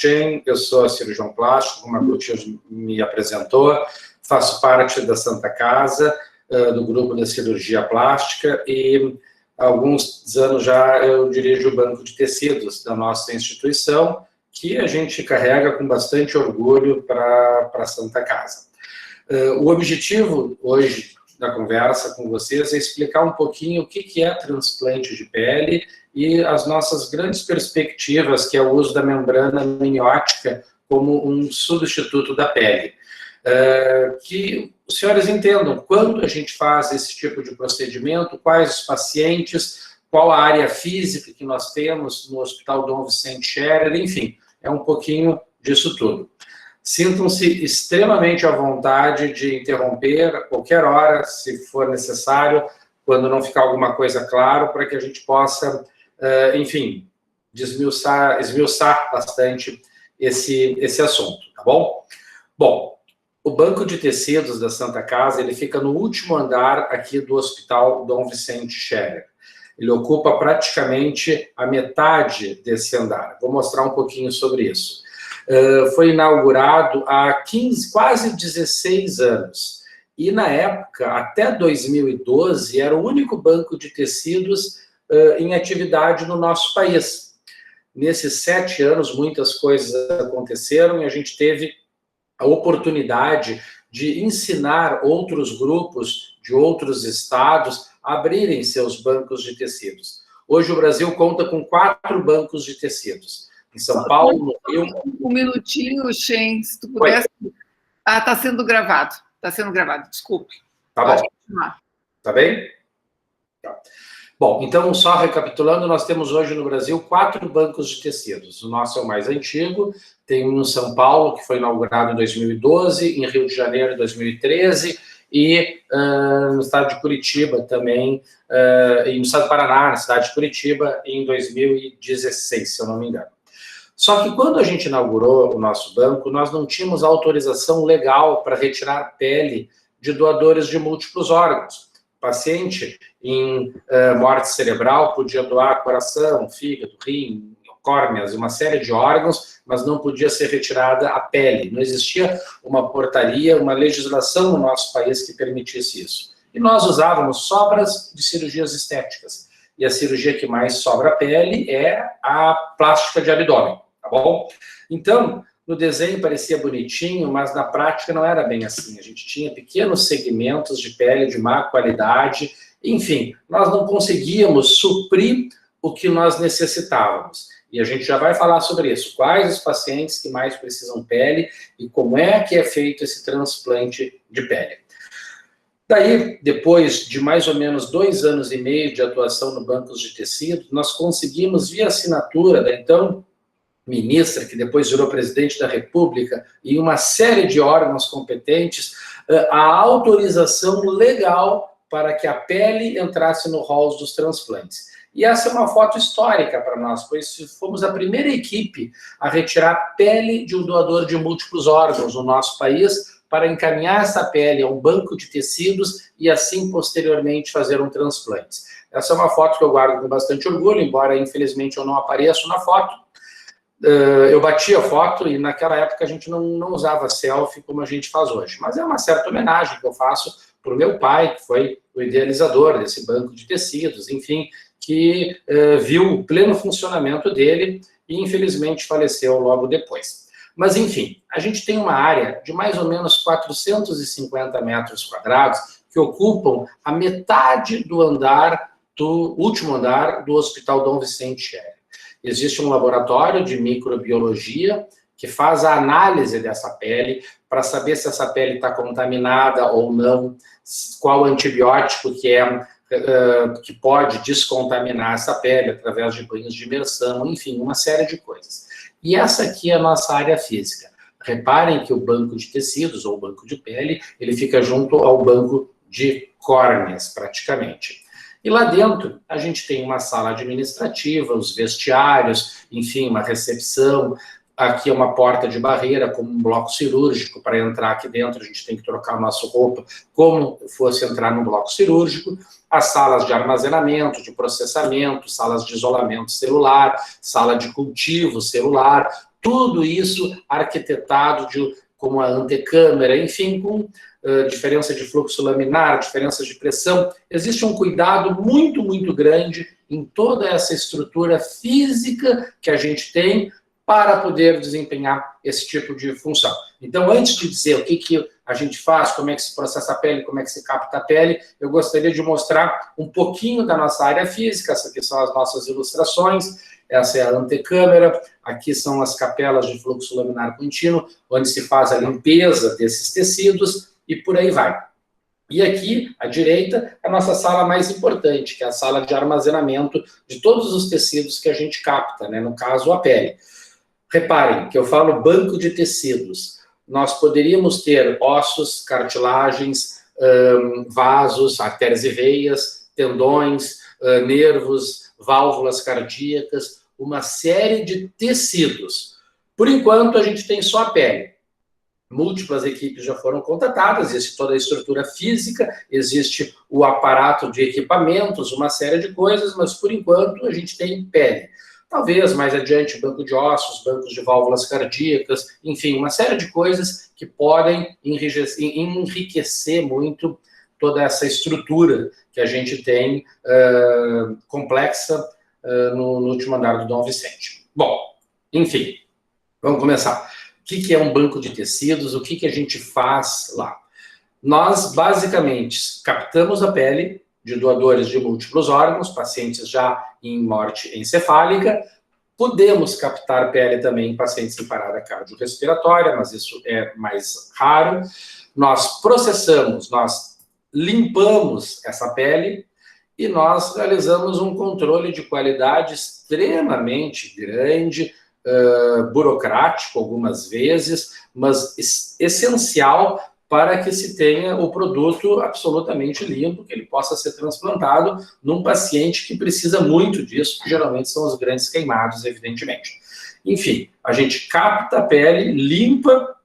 Chen, eu sou cirurgião plástico, como a Clotilde me apresentou, faço parte da Santa Casa, do grupo da cirurgia plástica, e há alguns anos já eu dirijo o banco de tecidos da nossa instituição, que a gente carrega com bastante orgulho para a Santa Casa. O objetivo hoje da conversa com vocês é explicar um pouquinho o que é transplante de pele e as nossas grandes perspectivas, que é o uso da membrana amniótica como um substituto da pele. Que os senhores entendam quando a gente faz esse tipo de procedimento, quais os pacientes, qual a área física que nós temos no Hospital Dom Vicente Scherer, enfim, é um pouquinho disso tudo. Sintam-se extremamente à vontade de interromper a qualquer hora, se for necessário, quando não ficar alguma coisa claro, para que a gente possa, enfim, esmiuçar bastante esse assunto, tá bom? Bom, o banco de tecidos da Santa Casa, ele fica no último andar aqui do Hospital Dom Vicente Scherer. Ele ocupa praticamente a metade desse andar. Vou mostrar um pouquinho sobre isso. Foi inaugurado há quase 16 anos. E, na época, até 2012, era o único banco de tecidos em atividade no nosso país. Nesses 7 anos, muitas coisas aconteceram e a gente teve a oportunidade de ensinar outros grupos de outros estados a abrirem seus bancos de tecidos. Hoje, o Brasil conta com 4 bancos de tecidos. Em São Paulo, no Rio... Um minutinho, Shen, se tu pudesse... Oi. Ah, está sendo gravado. Está sendo gravado, desculpe. Tá bom. Tá bem? Tá. Bom, então, só recapitulando, nós temos hoje no Brasil 4 bancos de tecidos. O nosso é o mais antigo, tem um em São Paulo, que foi inaugurado em 2012, em Rio de Janeiro, em 2013, e no estado de Curitiba também, e no estado do Paraná, na cidade de Curitiba, em 2016, se eu não me engano. Só que quando a gente inaugurou o nosso banco, nós não tínhamos autorização legal para retirar pele de doadores de múltiplos órgãos. O paciente em morte cerebral podia doar coração, fígado, rim, córneas, uma série de órgãos, mas não podia ser retirada a pele. Não existia uma portaria, uma legislação no nosso país que permitisse isso. E nós usávamos sobras de cirurgias estéticas. E a cirurgia que mais sobra a pele é a plástica de abdômen. Tá bom? Então, no desenho parecia bonitinho, mas na prática não era bem assim. A gente tinha pequenos segmentos de pele de má qualidade. Enfim, nós não conseguíamos suprir o que nós necessitávamos. E a gente já vai falar sobre isso. Quais os pacientes que mais precisam pele e como é que é feito esse transplante de pele. Daí, depois de mais ou menos 2 anos e meio de atuação no bancos de tecido, nós conseguimos, via assinatura da então ministra, que depois virou presidente da República, e uma série de órgãos competentes, a autorização legal para que a pele entrasse no rol dos transplantes. E essa é uma foto histórica para nós, pois fomos a primeira equipe a retirar pele de um doador de múltiplos órgãos no nosso país, para encaminhar essa pele a um banco de tecidos e assim, posteriormente, fazer um transplante. Essa é uma foto que eu guardo com bastante orgulho, embora, infelizmente, eu não apareça na foto. Eu bati a foto e naquela época a gente não usava selfie como a gente faz hoje. Mas é uma certa homenagem que eu faço para o meu pai, que foi o idealizador desse banco de tecidos, enfim, que viu o pleno funcionamento dele e infelizmente faleceu logo depois. Mas enfim, a gente tem uma área de mais ou menos 450 metros quadrados que ocupam a metade do último andar do Hospital Dom Vicente Scherer. Existe um laboratório de microbiologia que faz a análise dessa pele para saber se essa pele está contaminada ou não, qual antibiótico que pode descontaminar essa pele através de banhos de imersão, enfim, uma série de coisas. E essa aqui é a nossa área física. Reparem que o banco de tecidos, ou banco de pele, ele fica junto ao banco de córneas, praticamente. E lá dentro, a gente tem uma sala administrativa, os vestiários, enfim, uma recepção. Aqui é uma porta de barreira, como um bloco cirúrgico. Para entrar aqui dentro, a gente tem que trocar a nossa roupa como fosse entrar num bloco cirúrgico. As salas de armazenamento, de processamento, salas de isolamento celular, sala de cultivo celular, tudo isso arquitetado como a antecâmara, enfim, com diferença de fluxo laminar, diferença de pressão. Existe um cuidado muito, muito grande em toda essa estrutura física que a gente tem para poder desempenhar esse tipo de função. Então, antes de dizer o que a gente faz, como é que se processa a pele, como é que se capta a pele, eu gostaria de mostrar um pouquinho da nossa área física. Essas aqui são as nossas ilustrações, essa é a antecâmara, aqui são as capelas de fluxo laminar contínuo, onde se faz a limpeza desses tecidos e por aí vai. E aqui, à direita, a nossa sala mais importante, que é a sala de armazenamento de todos os tecidos que a gente capta, né? No caso, a pele. Reparem que eu falo banco de tecidos. Nós poderíamos ter ossos, cartilagens, vasos, artérias e veias, tendões, nervos, válvulas cardíacas, uma série de tecidos. Por enquanto, a gente tem só a pele. Múltiplas equipes já foram contratadas, existe toda a estrutura física, existe o aparato de equipamentos, uma série de coisas, mas por enquanto a gente tem pele. Talvez mais adiante banco de ossos, bancos de válvulas cardíacas, enfim, uma série de coisas que podem enriquecer muito toda essa estrutura que a gente tem complexa no último andar do Dom Vicente. Bom, enfim, vamos começar. O que é um banco de tecidos? O que a gente faz lá? Nós, basicamente, captamos a pele de doadores de múltiplos órgãos, pacientes já em morte encefálica. Podemos captar pele também em pacientes em parada cardiorrespiratória, mas isso é mais raro. Nós processamos, nós limpamos essa pele e nós realizamos um controle de qualidade extremamente grande, burocrático algumas vezes, mas essencial para que se tenha o produto absolutamente limpo, que ele possa ser transplantado num paciente que precisa muito disso, que geralmente são os grandes queimados, evidentemente. Enfim, a gente capta a pele, limpa,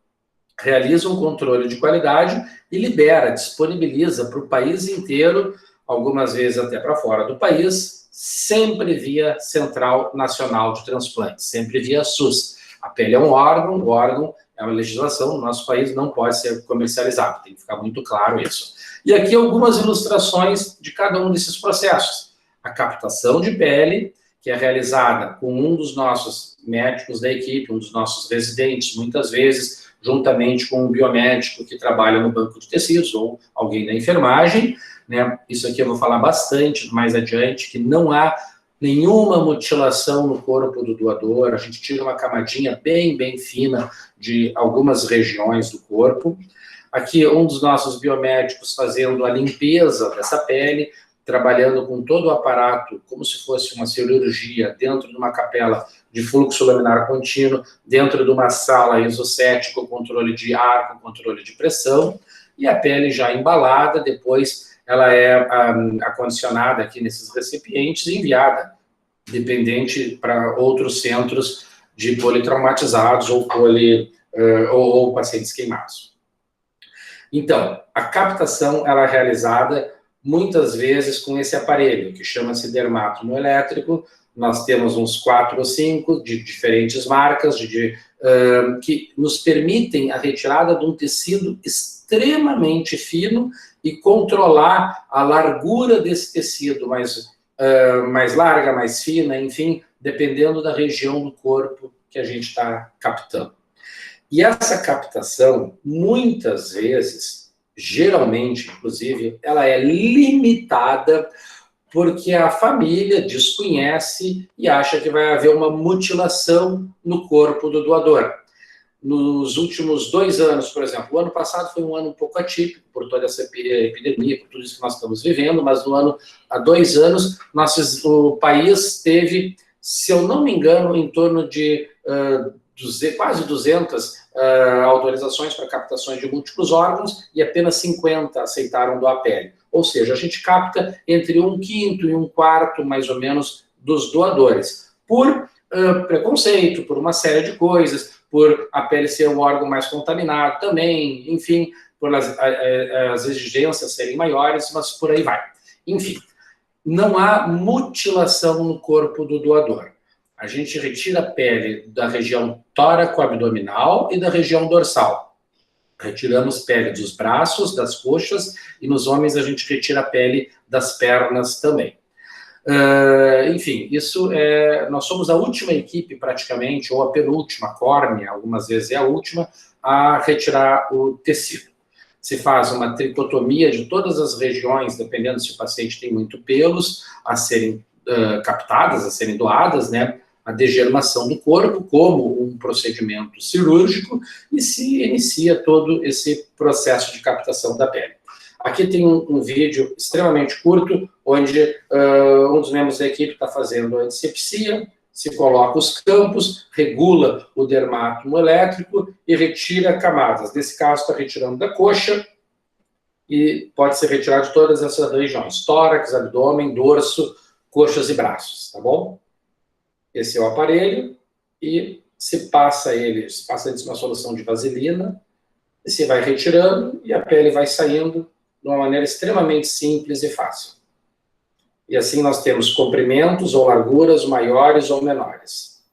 realiza um controle de qualidade e libera, disponibiliza para o país inteiro, algumas vezes até para fora do país, sempre via Central Nacional de Transplantes, sempre via SUS. A pele é um órgão, o órgão é uma legislação, no nosso país não pode ser comercializado, tem que ficar muito claro isso. E aqui algumas ilustrações de cada um desses processos. A captação de pele, que é realizada com um dos nossos médicos da equipe, um dos nossos residentes, muitas vezes, juntamente com um biomédico que trabalha no banco de tecidos, ou alguém da enfermagem, né? Isso aqui eu vou falar bastante mais adiante, que não há nenhuma mutilação no corpo do doador, a gente tira uma camadinha bem, bem fina de algumas regiões do corpo. Aqui um dos nossos biomédicos fazendo a limpeza dessa pele, trabalhando com todo o aparato, como se fosse uma cirurgia, dentro de uma capela de fluxo laminar contínuo, dentro de uma sala isocética, com controle de ar, com controle de pressão, e a pele já embalada, depois ela é acondicionada aqui nesses recipientes e enviada, dependente para outros centros de politraumatizados ou pacientes queimados. Então, a captação ela é realizada muitas vezes com esse aparelho, que chama-se dermatomoelétrico. Nós temos uns 4 ou 5 de diferentes marcas, que nos permitem a retirada de um tecido extremamente fino e controlar a largura desse tecido, mais larga, mais fina, enfim, dependendo da região do corpo que a gente está captando. E essa captação, muitas vezes, geralmente, inclusive, ela é limitada porque a família desconhece e acha que vai haver uma mutilação no corpo do doador. Nos últimos 2 anos, por exemplo, o ano passado foi um ano um pouco atípico, por toda essa epidemia, por tudo isso que nós estamos vivendo, mas há 2 anos, o país teve, se eu não me engano, em torno de quase 200 autorizações para captações de múltiplos órgãos e apenas 50 aceitaram doar pele. Ou seja, a gente capta entre 1/5 e 1/4, mais ou menos, dos doadores. Por preconceito, por uma série de coisas, por a pele ser um órgão mais contaminado também, enfim, por as exigências serem maiores, mas por aí vai. Enfim, não há mutilação no corpo do doador. A gente retira a pele da região tóraco-abdominal e da região dorsal. Retiramos pele dos braços, das coxas, e nos homens a gente retira a pele das pernas também. Enfim, nós somos a última equipe praticamente, ou a penúltima, a córnea, algumas vezes é a última, a retirar o tecido. Se faz uma tricotomia de todas as regiões, dependendo se o paciente tem muito pelos, a serem captadas, a serem doadas, né? A degermação do corpo como um procedimento cirúrgico e se inicia todo esse processo de captação da pele. Aqui tem um vídeo extremamente curto, onde um dos membros da equipe está fazendo a antisepsia, se coloca os campos, regula o dermato elétrico e retira camadas. Nesse caso, está retirando da coxa e pode ser retirado de todas essas regiões: tórax, abdômen, dorso, coxas e braços, tá bom? Esse é o aparelho e se passa antes uma solução de vaselina, e se vai retirando e a pele vai saindo de uma maneira extremamente simples e fácil. E assim nós temos comprimentos ou larguras maiores ou menores.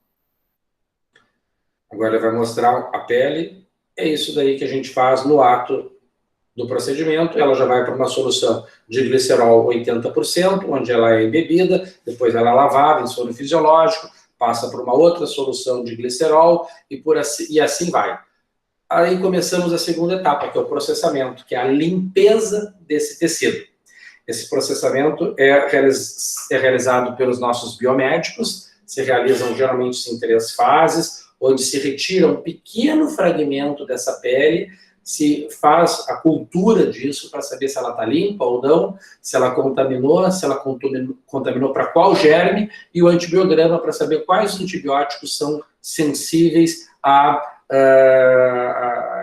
Agora ele vai mostrar a pele. É isso daí que a gente faz no ato do procedimento. Ela já vai para uma solução de glicerol 80%, onde ela é embebida, depois ela é lavada em soro fisiológico, passa por uma outra solução de glicerol e assim vai. Aí começamos a segunda etapa, que é o processamento, que é a limpeza desse tecido. Esse processamento é realizado pelos nossos biomédicos, se realizam geralmente em 3 fases, onde se retira um pequeno fragmento dessa pele, se faz a cultura disso para saber se ela está limpa ou não, se ela contaminou, se ela contaminou para qual germe, e o antibiograma para saber quais antibióticos são sensíveis a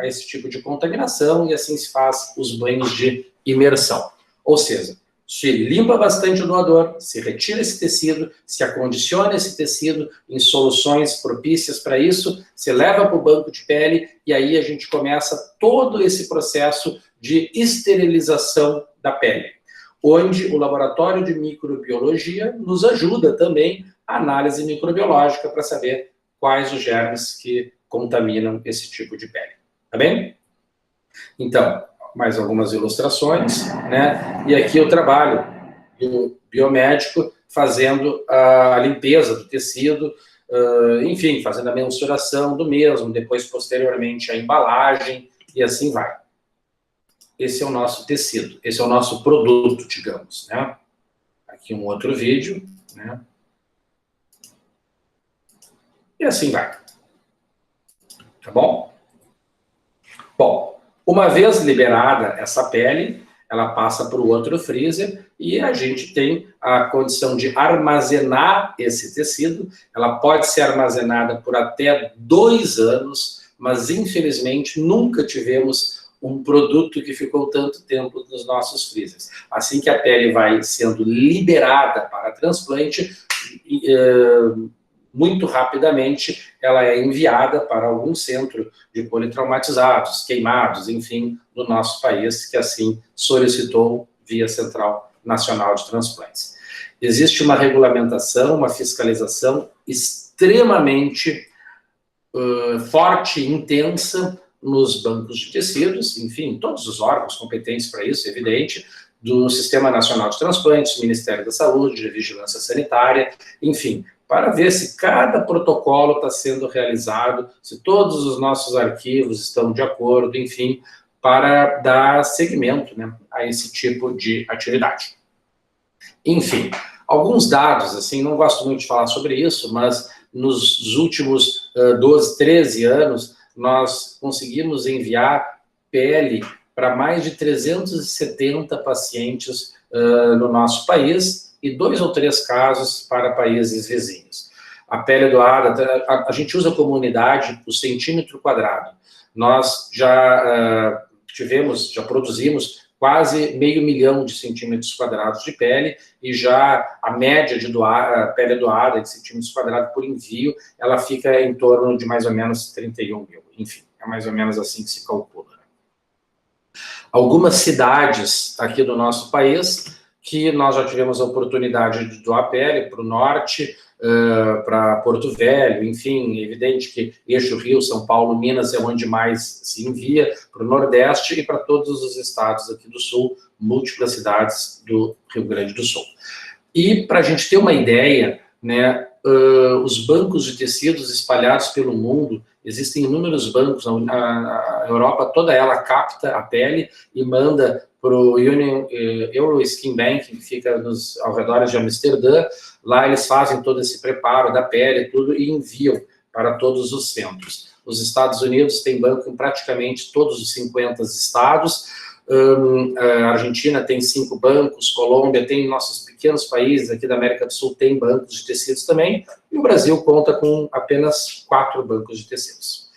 esse tipo de contaminação, e assim se faz os banhos de imersão. Ou seja, se limpa bastante o doador, se retira esse tecido, se acondiciona esse tecido em soluções propícias para isso, se leva para o banco de pele, e aí a gente começa todo esse processo de esterilização da pele, onde o laboratório de microbiologia nos ajuda também a análise microbiológica para saber quais os germes que contaminam esse tipo de pele. Tá bem? Então, mais algumas ilustrações, né? E aqui o trabalho do biomédico fazendo a limpeza do tecido, enfim, fazendo a mensuração do mesmo, depois, posteriormente, a embalagem, e assim vai. Esse é o nosso tecido, esse é o nosso produto, digamos, né? Aqui um outro vídeo, né? E assim vai. Tá bom? Bom, uma vez liberada essa pele, ela passa para o outro freezer e a gente tem a condição de armazenar esse tecido. Ela pode ser armazenada por até 2 anos, mas infelizmente nunca tivemos um produto que ficou tanto tempo nos nossos freezers. Assim que a pele vai sendo liberada para transplante, muito rapidamente ela é enviada para algum centro de politraumatizados, queimados, enfim, do nosso país, que assim solicitou via Central Nacional de Transplantes. Existe uma regulamentação, uma fiscalização extremamente forte e intensa nos bancos de tecidos, enfim, todos os órgãos competentes para isso, é evidente, do Sistema Nacional de Transplantes, Ministério da Saúde, de Vigilância Sanitária, enfim, para ver se cada protocolo está sendo realizado, se todos os nossos arquivos estão de acordo, enfim, para dar seguimento, né, a esse tipo de atividade. Enfim, alguns dados, assim, não gosto muito de falar sobre isso, mas nos últimos 12, 13 anos, nós conseguimos enviar pele para mais de 370 pacientes no nosso país, e 2 ou 3 casos para países vizinhos. A pele doada, a gente usa como unidade o centímetro quadrado. Nós já produzimos quase 500 mil de centímetros quadrados de pele, e já a média de pele doada de centímetros quadrados por envio, ela fica em torno de mais ou menos 31 mil. Enfim, é mais ou menos assim que se calcula. Algumas cidades aqui do nosso país que nós já tivemos a oportunidade de doar pele para o norte, para Porto Velho, enfim, é evidente que eixo Rio, São Paulo, Minas é onde mais se envia, para o Nordeste e para todos os estados aqui do Sul, múltiplas cidades do Rio Grande do Sul. E para a gente ter uma ideia, né, os bancos de tecidos espalhados pelo mundo, existem inúmeros bancos, a Europa toda ela capta a pele e manda para o Euro Skin Bank, que fica nos arredores de Amsterdã. Lá eles fazem todo esse preparo da pele tudo e enviam para todos os centros. Os Estados Unidos têm banco em praticamente todos os 50 estados, a Argentina tem 5 bancos, Colômbia tem, nossos pequenos países aqui da América do Sul tem bancos de tecidos também, e o Brasil conta com apenas 4 bancos de tecidos.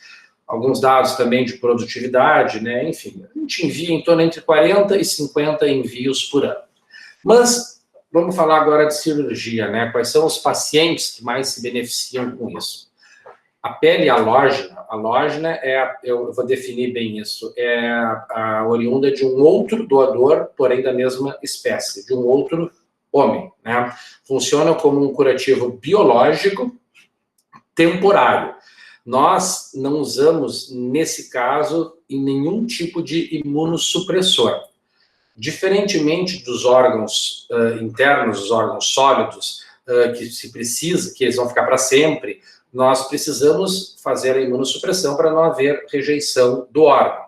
Alguns dados também de produtividade, né? Enfim, a gente envia em torno entre 40 e 50 envios por ano. Mas vamos falar agora de cirurgia, né? Quais são os pacientes que mais se beneficiam com isso? A pele alógena eu vou definir bem isso, é a oriunda de um outro doador, porém da mesma espécie, de um outro homem, né? Funciona como um curativo biológico temporário. Nós não usamos, nesse caso, em nenhum tipo de imunossupressor. Diferentemente dos órgãos internos, os órgãos sólidos, que se precisa, que eles vão ficar para sempre, nós precisamos fazer a imunossupressão para não haver rejeição do órgão.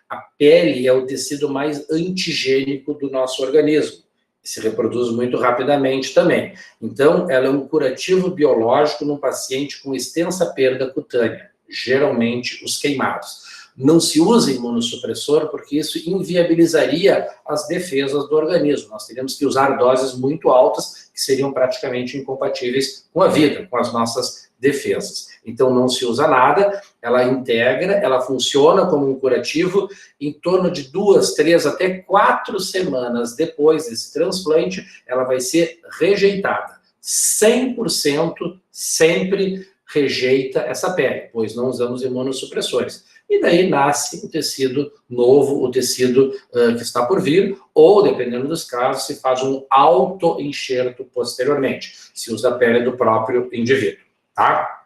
A pele é o tecido mais antigênico do nosso organismo, se reproduz muito rapidamente também. Então, ela é um curativo biológico num paciente com extensa perda cutânea, geralmente os queimados. Não se usa imunossupressor porque isso inviabilizaria as defesas do organismo. Nós teríamos que usar doses muito altas que seriam praticamente incompatíveis com a vida, com as nossas defesas. Então, não se usa nada, ela integra, ela funciona como um curativo em torno de 2, 3, até 4 semanas depois desse transplante, ela vai ser rejeitada. 100% sempre rejeita essa pele, pois não usamos imunossupressores. E daí nasce o tecido novo, o tecido que está por vir, ou, dependendo dos casos, se faz um auto-enxerto posteriormente, se usa a pele do próprio indivíduo, tá?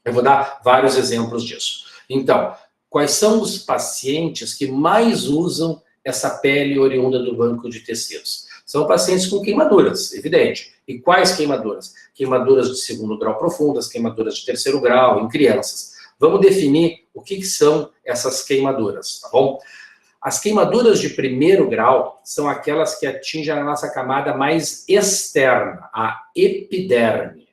Eu vou dar vários exemplos disso. Então, quais são os pacientes que mais usam essa pele oriunda do banco de tecidos? São pacientes com queimaduras, evidente. E quais queimaduras? Queimaduras de 2º grau profundas, queimaduras de 3º grau, em crianças. Vamos definir o que são essas queimaduras, tá bom? As queimaduras de 1º grau são aquelas que atingem a nossa camada mais externa, a epiderme.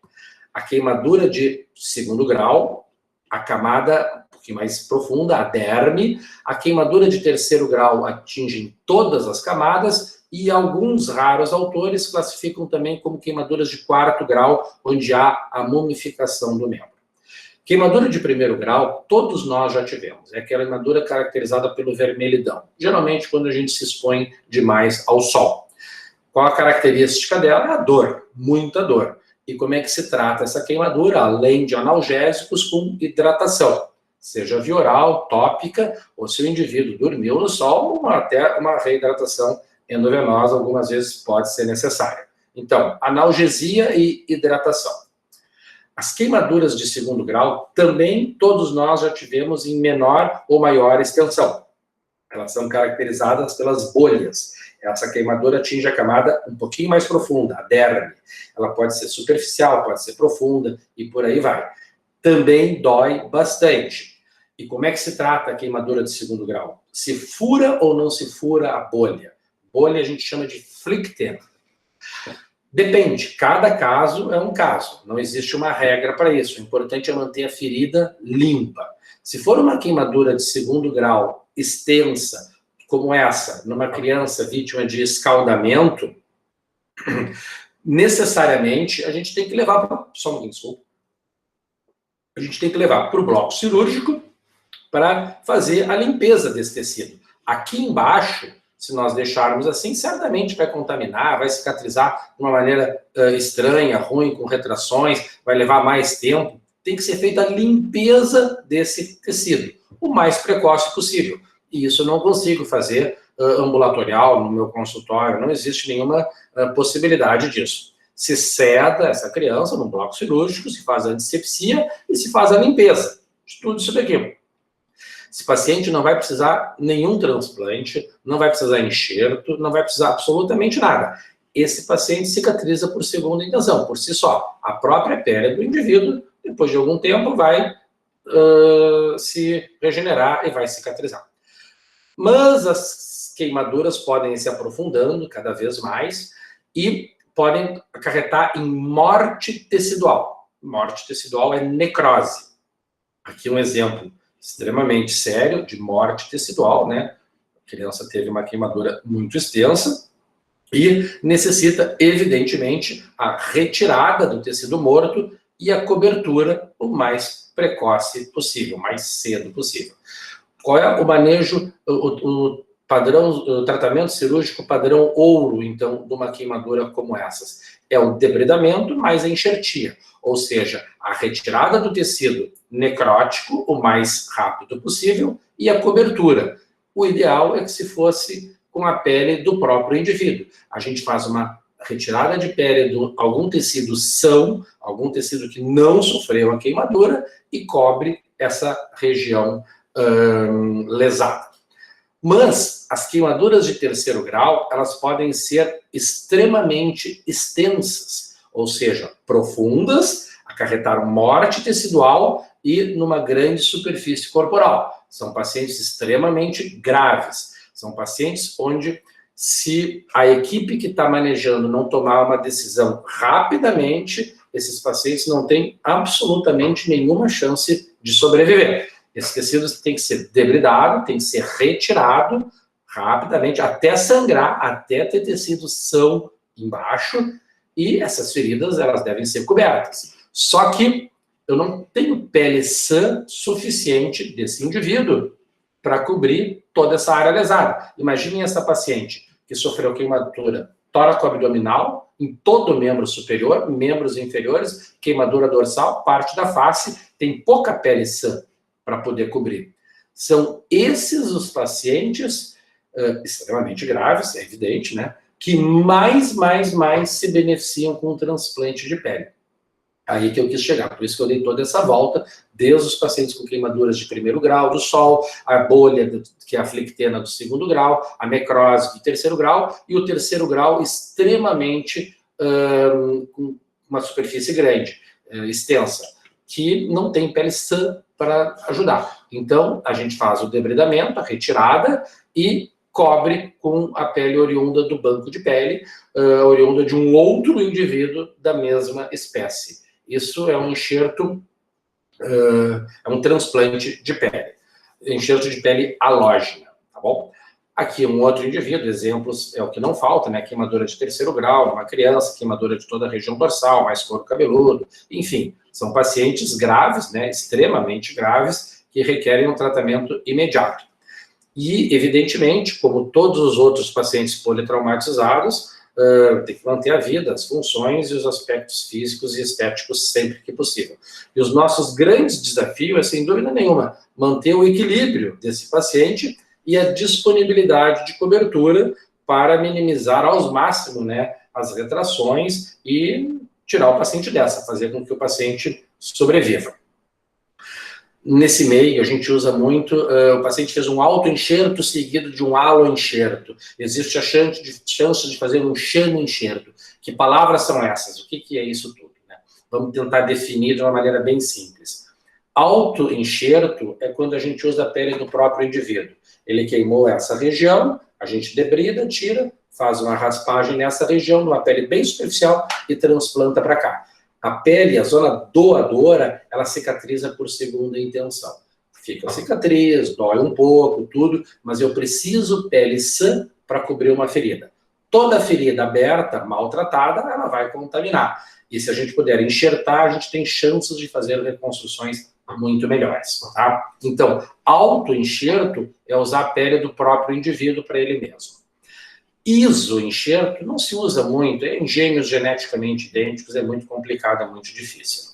A queimadura de 2º grau, a camada um pouquinho mais profunda, a derme. A queimadura de 3º grau atinge todas as camadas e alguns raros autores classificam também como queimaduras de 4º grau, onde há a mumificação do membro. Queimadura de 1º grau, todos nós já tivemos. É aquela queimadura caracterizada pelo vermelhidão. Geralmente, quando a gente se expõe demais ao sol. Qual a característica dela? É a dor, muita dor. E como é que se trata essa queimadura? Além de analgésicos, com hidratação. Seja via oral, tópica, ou se o indivíduo dormiu no sol, até uma reidratação endovenosa, algumas vezes pode ser necessária. Então, analgesia e hidratação. As queimaduras de 2º grau, também todos nós já tivemos em menor ou maior extensão. Elas são caracterizadas pelas bolhas. Essa queimadura atinge a camada um pouquinho mais profunda, a derme. Ela pode ser superficial, pode ser profunda e por aí vai. Também dói bastante. E como é que se trata a queimadura de 2º grau? Se fura ou não se fura a bolha? Bolha a gente chama de flicter. Depende, cada caso é um caso, não existe uma regra para isso, o importante é manter a ferida limpa. Se for uma queimadura de 2º grau extensa, como essa, numa criança vítima de escaldamento, necessariamente a gente tem que levar para a gente tem que levar para o bloco cirúrgico para fazer a limpeza desse tecido. Aqui embaixo, se nós deixarmos assim, certamente vai contaminar, vai cicatrizar de uma maneira estranha, ruim, com retrações, vai levar mais tempo. Tem que ser feita a limpeza desse tecido, o mais precoce possível. E isso eu não consigo fazer ambulatorial, no meu consultório, não existe nenhuma possibilidade disso. se seda essa criança num bloco cirúrgico, se faz a antisepsia e se faz a limpeza de tudo isso daqui. Esse paciente não vai precisar nenhum transplante, não vai precisar enxerto, não vai precisar absolutamente nada. Esse paciente cicatriza por segunda intenção, por si só. A própria pele do indivíduo, depois de algum tempo, vai se regenerar e vai cicatrizar. Mas as queimaduras podem ir se aprofundando cada vez mais e podem acarretar em morte tecidual. Morte tecidual é necrose. Aqui um exemplo extremamente sério de morte tecidual, né? A criança teve uma queimadura muito extensa e necessita, evidentemente, a retirada do tecido morto e a cobertura o mais precoce possível, o mais cedo possível. Qual é o manejo, o padrão, o tratamento cirúrgico padrão ouro, então, de uma queimadura como essas? É o debridamento mais a enxertia, ou seja, a retirada do tecido necrótico o mais rápido possível e a cobertura. O ideal é que se fosse com a pele do próprio indivíduo. A gente faz uma retirada de pele de algum tecido são, algum tecido que não sofreu a queimadura e cobre essa região lesada. Mas as queimaduras de terceiro grau, elas podem ser extremamente extensas, ou seja, profundas, acarretar morte tecidual e numa grande superfície corporal. São pacientes extremamente graves. São pacientes onde, se a equipe que está manejando não tomar uma decisão rapidamente, esses pacientes não têm absolutamente nenhuma chance de sobreviver. Esse tecido tem que ser debridado, tem que ser retirado rapidamente, até sangrar, até ter tecido são embaixo, e essas feridas, elas devem ser cobertas. Só que eu não tenho pele sã suficiente desse indivíduo para cobrir toda essa área lesada. Imaginem essa paciente que sofreu queimadura tóraco-abdominal, em todo o membro superior, membros inferiores, queimadura dorsal, parte da face, tem pouca pele sã para poder cobrir. São esses os pacientes extremamente graves, é evidente, né? Que mais se beneficiam com o transplante de pele. Aí que eu quis chegar, por isso que eu dei toda essa volta, desde os pacientes com queimaduras de primeiro grau do sol, a bolha, que é a flectena do segundo grau, a necrose do terceiro grau, e o terceiro grau extremamente, com uma superfície grande, extensa, que não tem pele sã para ajudar. Então, a gente faz o debridamento, a retirada, e cobre com a pele oriunda do banco de pele, oriunda de um outro indivíduo da mesma espécie. Isso é um enxerto, é um transplante de pele. Enxerto de pele halógena, tá bom? Aqui um outro indivíduo, exemplos, é o que não falta, né? Queimadura de terceiro grau, uma criança, queimadura de toda a região dorsal, mais couro cabeludo, enfim, são pacientes graves, né? Extremamente graves, que requerem um tratamento imediato. E, evidentemente, como todos os outros pacientes politraumatizados, tem que manter a vida, as funções e os aspectos físicos e estéticos sempre que possível. E os nossos grandes desafios é, sem dúvida nenhuma, manter o equilíbrio desse paciente e a disponibilidade de cobertura para minimizar ao máximo, né, as retrações e tirar o paciente dessa, fazer com que o paciente sobreviva. Nesse meio, a gente usa muito, o paciente fez um autoenxerto seguido de um aloenxerto. Existe a chance de fazer um xenoenxerto. Que palavras são essas? O que é isso tudo? Né? Vamos tentar definir de uma maneira bem simples. Autoenxerto é quando a gente usa a pele do próprio indivíduo. Ele queimou essa região, a gente debrida, tira, faz uma raspagem nessa região, numa pele bem superficial e transplanta para cá. A pele, a zona doadora, ela cicatriza por segunda intenção. Fica a cicatriz, dói um pouco, tudo, mas eu preciso pele sã para cobrir uma ferida. Toda ferida aberta, maltratada, ela vai contaminar. E se a gente puder enxertar, a gente tem chances de fazer reconstruções muito melhores, tá? Então, autoenxerto é usar a pele do próprio indivíduo para ele mesmo. Isoenxerto não se usa muito, em gêmeos geneticamente idênticos é muito complicado, é muito difícil.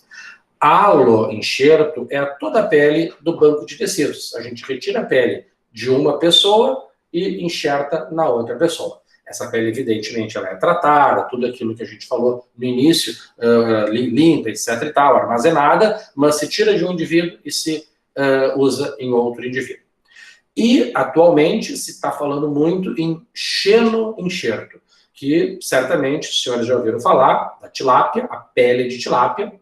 Aloenxerto é toda a pele do banco de tecidos. A gente retira a pele de uma pessoa e enxerta na outra pessoa. essa pele, evidentemente, ela é tratada, tudo aquilo que a gente falou no início, limpa, etc. e tal, armazenada, mas se tira de um indivíduo e se usa em outro indivíduo. E, atualmente, se está falando muito em xeno-enxerto, que certamente os senhores já ouviram falar, da tilápia, a pele de tilápia.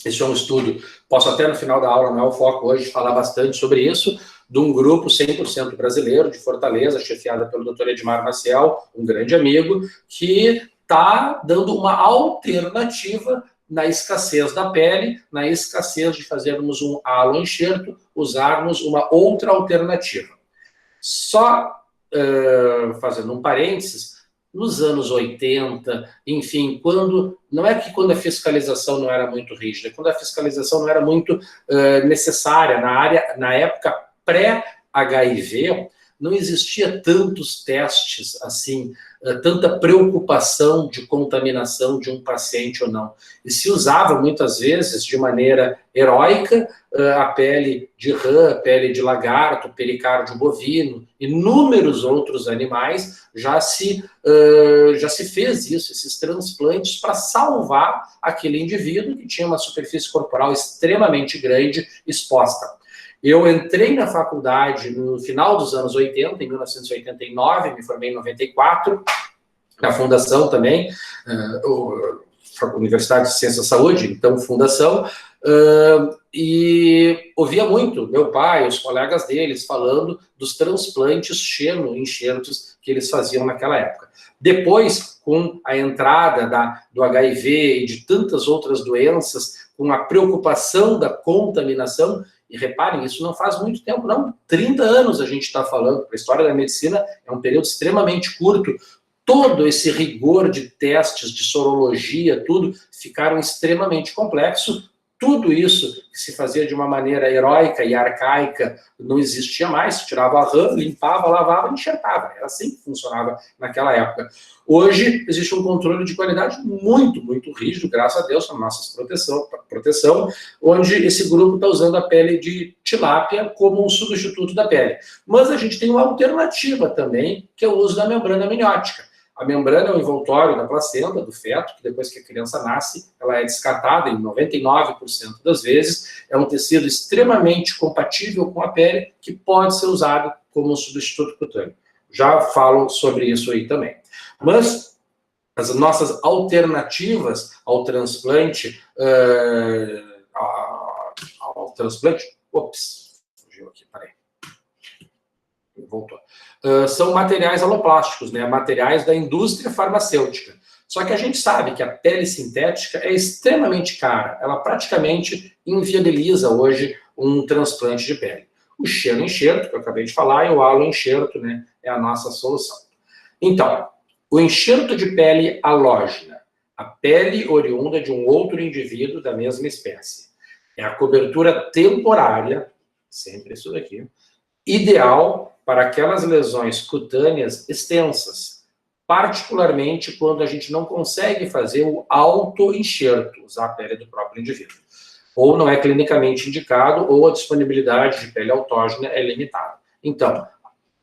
Esse é um estudo, posso até no final da aula, não é o foco hoje, falar bastante sobre isso, de um grupo 100% brasileiro, de Fortaleza, chefiada pelo Dr. Edmar Maciel, um grande amigo, que está dando uma alternativa na escassez da pele, na escassez de fazermos um halo-enxerto, usarmos uma outra alternativa. Só fazendo um parênteses, nos anos 80, enfim, não é que quando a fiscalização não era muito rígida, quando a fiscalização não era muito necessária na época pré-HIV, não existia tantos testes assim, tanta preocupação de contaminação de um paciente ou não. E se usava muitas vezes de maneira heróica a pele de rã, a pele de lagarto, pericárdio bovino, inúmeros outros animais, já se fez isso, esses transplantes para salvar aquele indivíduo que tinha uma superfície corporal extremamente grande exposta. Eu entrei na faculdade no final dos anos 80, em 1989, me formei em 94, na Fundação também, Universidade de Ciência e Saúde, então Fundação, e ouvia muito meu pai, os colegas deles, falando dos transplantes xeno-enxertos que eles faziam naquela época. Depois, com a entrada do HIV e de tantas outras doenças, com a preocupação da contaminação, e reparem, isso não faz muito tempo, não. 30 anos a gente está falando, para a história da medicina é um período extremamente curto. Todo esse rigor de testes, de sorologia, tudo, ficaram extremamente complexos. Tudo isso que se fazia de uma maneira heróica e arcaica não existia mais. Se tirava a rã, limpava, lavava e enxertava. Era assim que funcionava naquela época. Hoje existe um controle de qualidade muito, muito rígido, graças a Deus, com a nossa proteção, onde esse grupo está usando a pele de tilápia como um substituto da pele. Mas a gente tem uma alternativa também, que é o uso da membrana amniótica. A membrana é o envoltório da placenta, do feto, que depois que a criança nasce, ela é descartada em 99% das vezes. É um tecido extremamente compatível com a pele, que pode ser usado como um substituto cutâneo. Já falo sobre isso aí também. Mas as nossas alternativas ao transplante, fugiu aqui, peraí. Voltou. São materiais aloplásticos, né? Materiais da indústria farmacêutica. Só que a gente sabe que a pele sintética é extremamente cara. Ela praticamente inviabiliza hoje um transplante de pele. O xeno-enxerto, que eu acabei de falar, e o halo-enxerto, né? É a nossa solução. Então, o enxerto de pele halógena, a pele oriunda de um outro indivíduo da mesma espécie, é a cobertura temporária, sempre isso daqui, ideal para aquelas lesões cutâneas extensas, particularmente quando a gente não consegue fazer o auto-enxerto, usar a pele do próprio indivíduo. Ou não é clinicamente indicado, ou a disponibilidade de pele autógena é limitada. Então,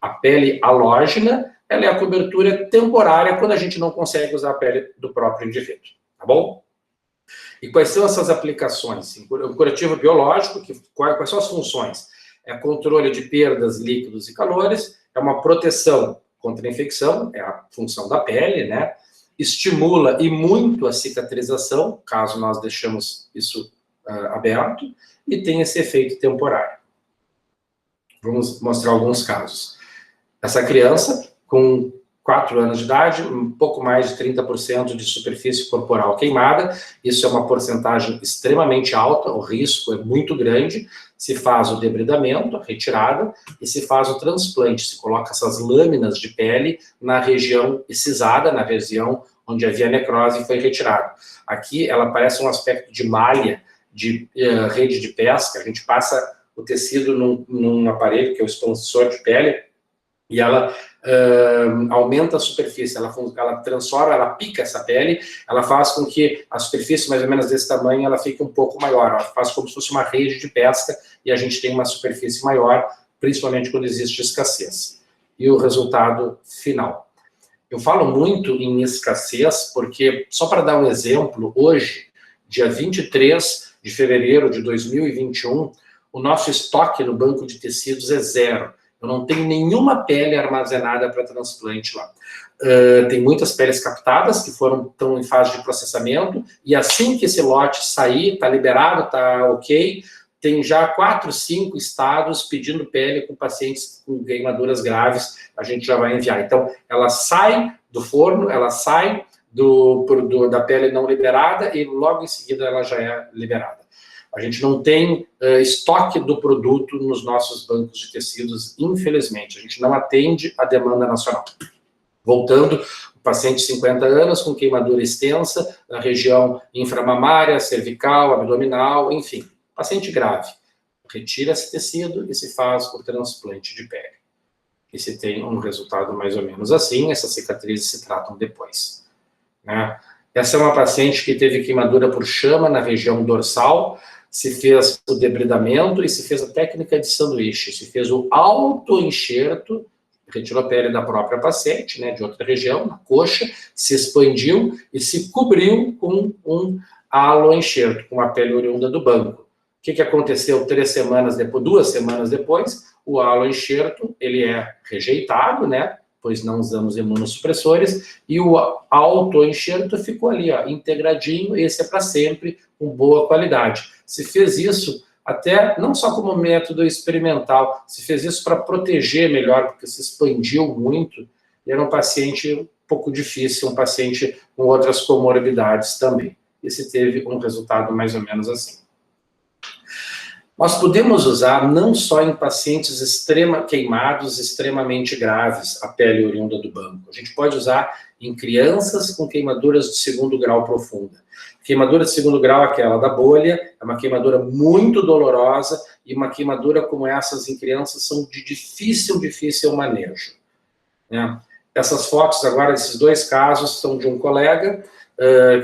a pele halógena, ela é a cobertura temporária quando a gente não consegue usar a pele do próprio indivíduo, tá bom? E quais são essas aplicações? O curativo biológico, quais são as funções? É controle de perdas, líquidos e calores, é uma proteção contra a infecção, é a função da pele, né? Estimula e muito a cicatrização, caso nós deixemos isso aberto, e tem esse efeito temporário. Vamos mostrar alguns casos. Essa criança, com 4 anos de idade, um pouco mais de 30% de superfície corporal queimada, isso é uma porcentagem extremamente alta, o risco é muito grande, se faz o debridamento, a retirada, e se faz o transplante, se coloca essas lâminas de pele na região excisada, na região onde havia necrose e foi retirado. Aqui ela parece um aspecto de malha, de rede de pesca, a gente passa o tecido num aparelho, que é o expansor de pele, e ela aumenta a superfície, ela transforma, ela pica essa pele, ela faz com que a superfície, mais ou menos desse tamanho, ela fique um pouco maior, ela faz como se fosse uma rede de pesca, e a gente tem uma superfície maior, principalmente quando existe escassez. E o resultado final. Eu falo muito em escassez, porque, só para dar um exemplo, hoje, dia 23 de fevereiro de 2021, o nosso estoque no banco de tecidos é 0. Eu não tenho nenhuma pele armazenada para transplante lá. Tem muitas peles captadas que estão em fase de processamento, e assim que esse lote sair, está liberado, está ok, tem já 4, 5 estados pedindo pele com pacientes com queimaduras graves, a gente já vai enviar. Então, ela sai do forno, ela sai da pele não liberada e logo em seguida ela já é liberada. A gente não tem estoque do produto nos nossos bancos de tecidos, infelizmente. A gente não atende a demanda nacional. Voltando, o paciente de 50 anos com queimadura extensa na região inframamária, cervical, abdominal, enfim, paciente grave. Retira esse tecido e se faz o transplante de pele. E se tem um resultado mais ou menos assim, essas cicatrizes se tratam depois, né? Essa é uma paciente que teve queimadura por chama na região dorsal, se fez o debridamento e se fez a técnica de sanduíche, se fez o autoenxerto, retirou a pele da própria paciente, né, de outra região, na coxa, se expandiu e se cobriu com um aloenxerto, com a pele oriunda do banco. O que aconteceu 2 semanas depois? O aloenxerto, ele é rejeitado, né, pois não usamos imunossupressores, e o autoenxerto ficou ali, ó, integradinho, esse é para sempre, com boa qualidade. Se fez isso até, não só como método experimental, se fez isso para proteger melhor, porque se expandiu muito, e era um paciente um pouco difícil, um paciente com outras comorbidades também. E se teve um resultado mais ou menos assim. Nós podemos usar não só em pacientes queimados extremamente graves, a pele oriunda do banco. A gente pode usar em crianças com queimaduras de 2º grau profunda. Queimadura de 2º grau, aquela da bolha, é uma queimadura muito dolorosa, e uma queimadura como essas em crianças são de difícil manejo, né? Essas fotos agora, desses 2 casos, são de um colega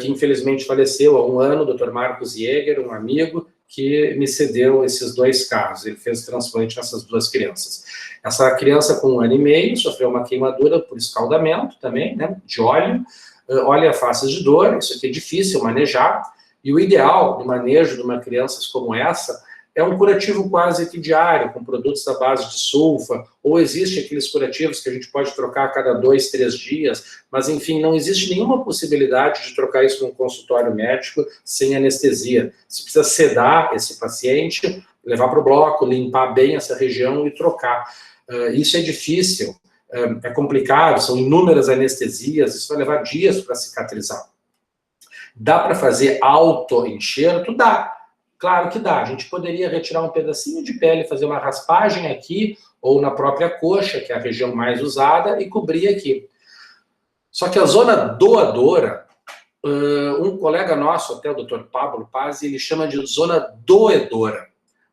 que infelizmente faleceu há 1 ano, o Dr. Marcos Jäger, um amigo, que me cedeu esses 2 casos. Ele fez transplante nessas 2 crianças. Essa criança com 1 ano e meio sofreu uma queimadura por escaldamento também, né, de óleo. Olha faces de dor, isso aqui é difícil manejar, e o ideal do manejo de uma criança como essa é um curativo quase que diário, com produtos à base de sulfa, ou existe aqueles curativos que a gente pode trocar a cada 2, 3 dias, mas enfim, não existe nenhuma possibilidade de trocar isso num consultório médico sem anestesia. Você precisa sedar esse paciente, levar para o bloco, limpar bem essa região e trocar. Isso é difícil, é complicado, são inúmeras anestesias, isso vai levar dias para cicatrizar. Dá para fazer autoenxerto? Dá. Claro que dá. A gente poderia retirar um pedacinho de pele, fazer uma raspagem aqui, ou na própria coxa, que é a região mais usada, e cobrir aqui. Só que a zona doadora, um colega nosso, até o Dr. Pablo Paz, ele chama de zona doedora,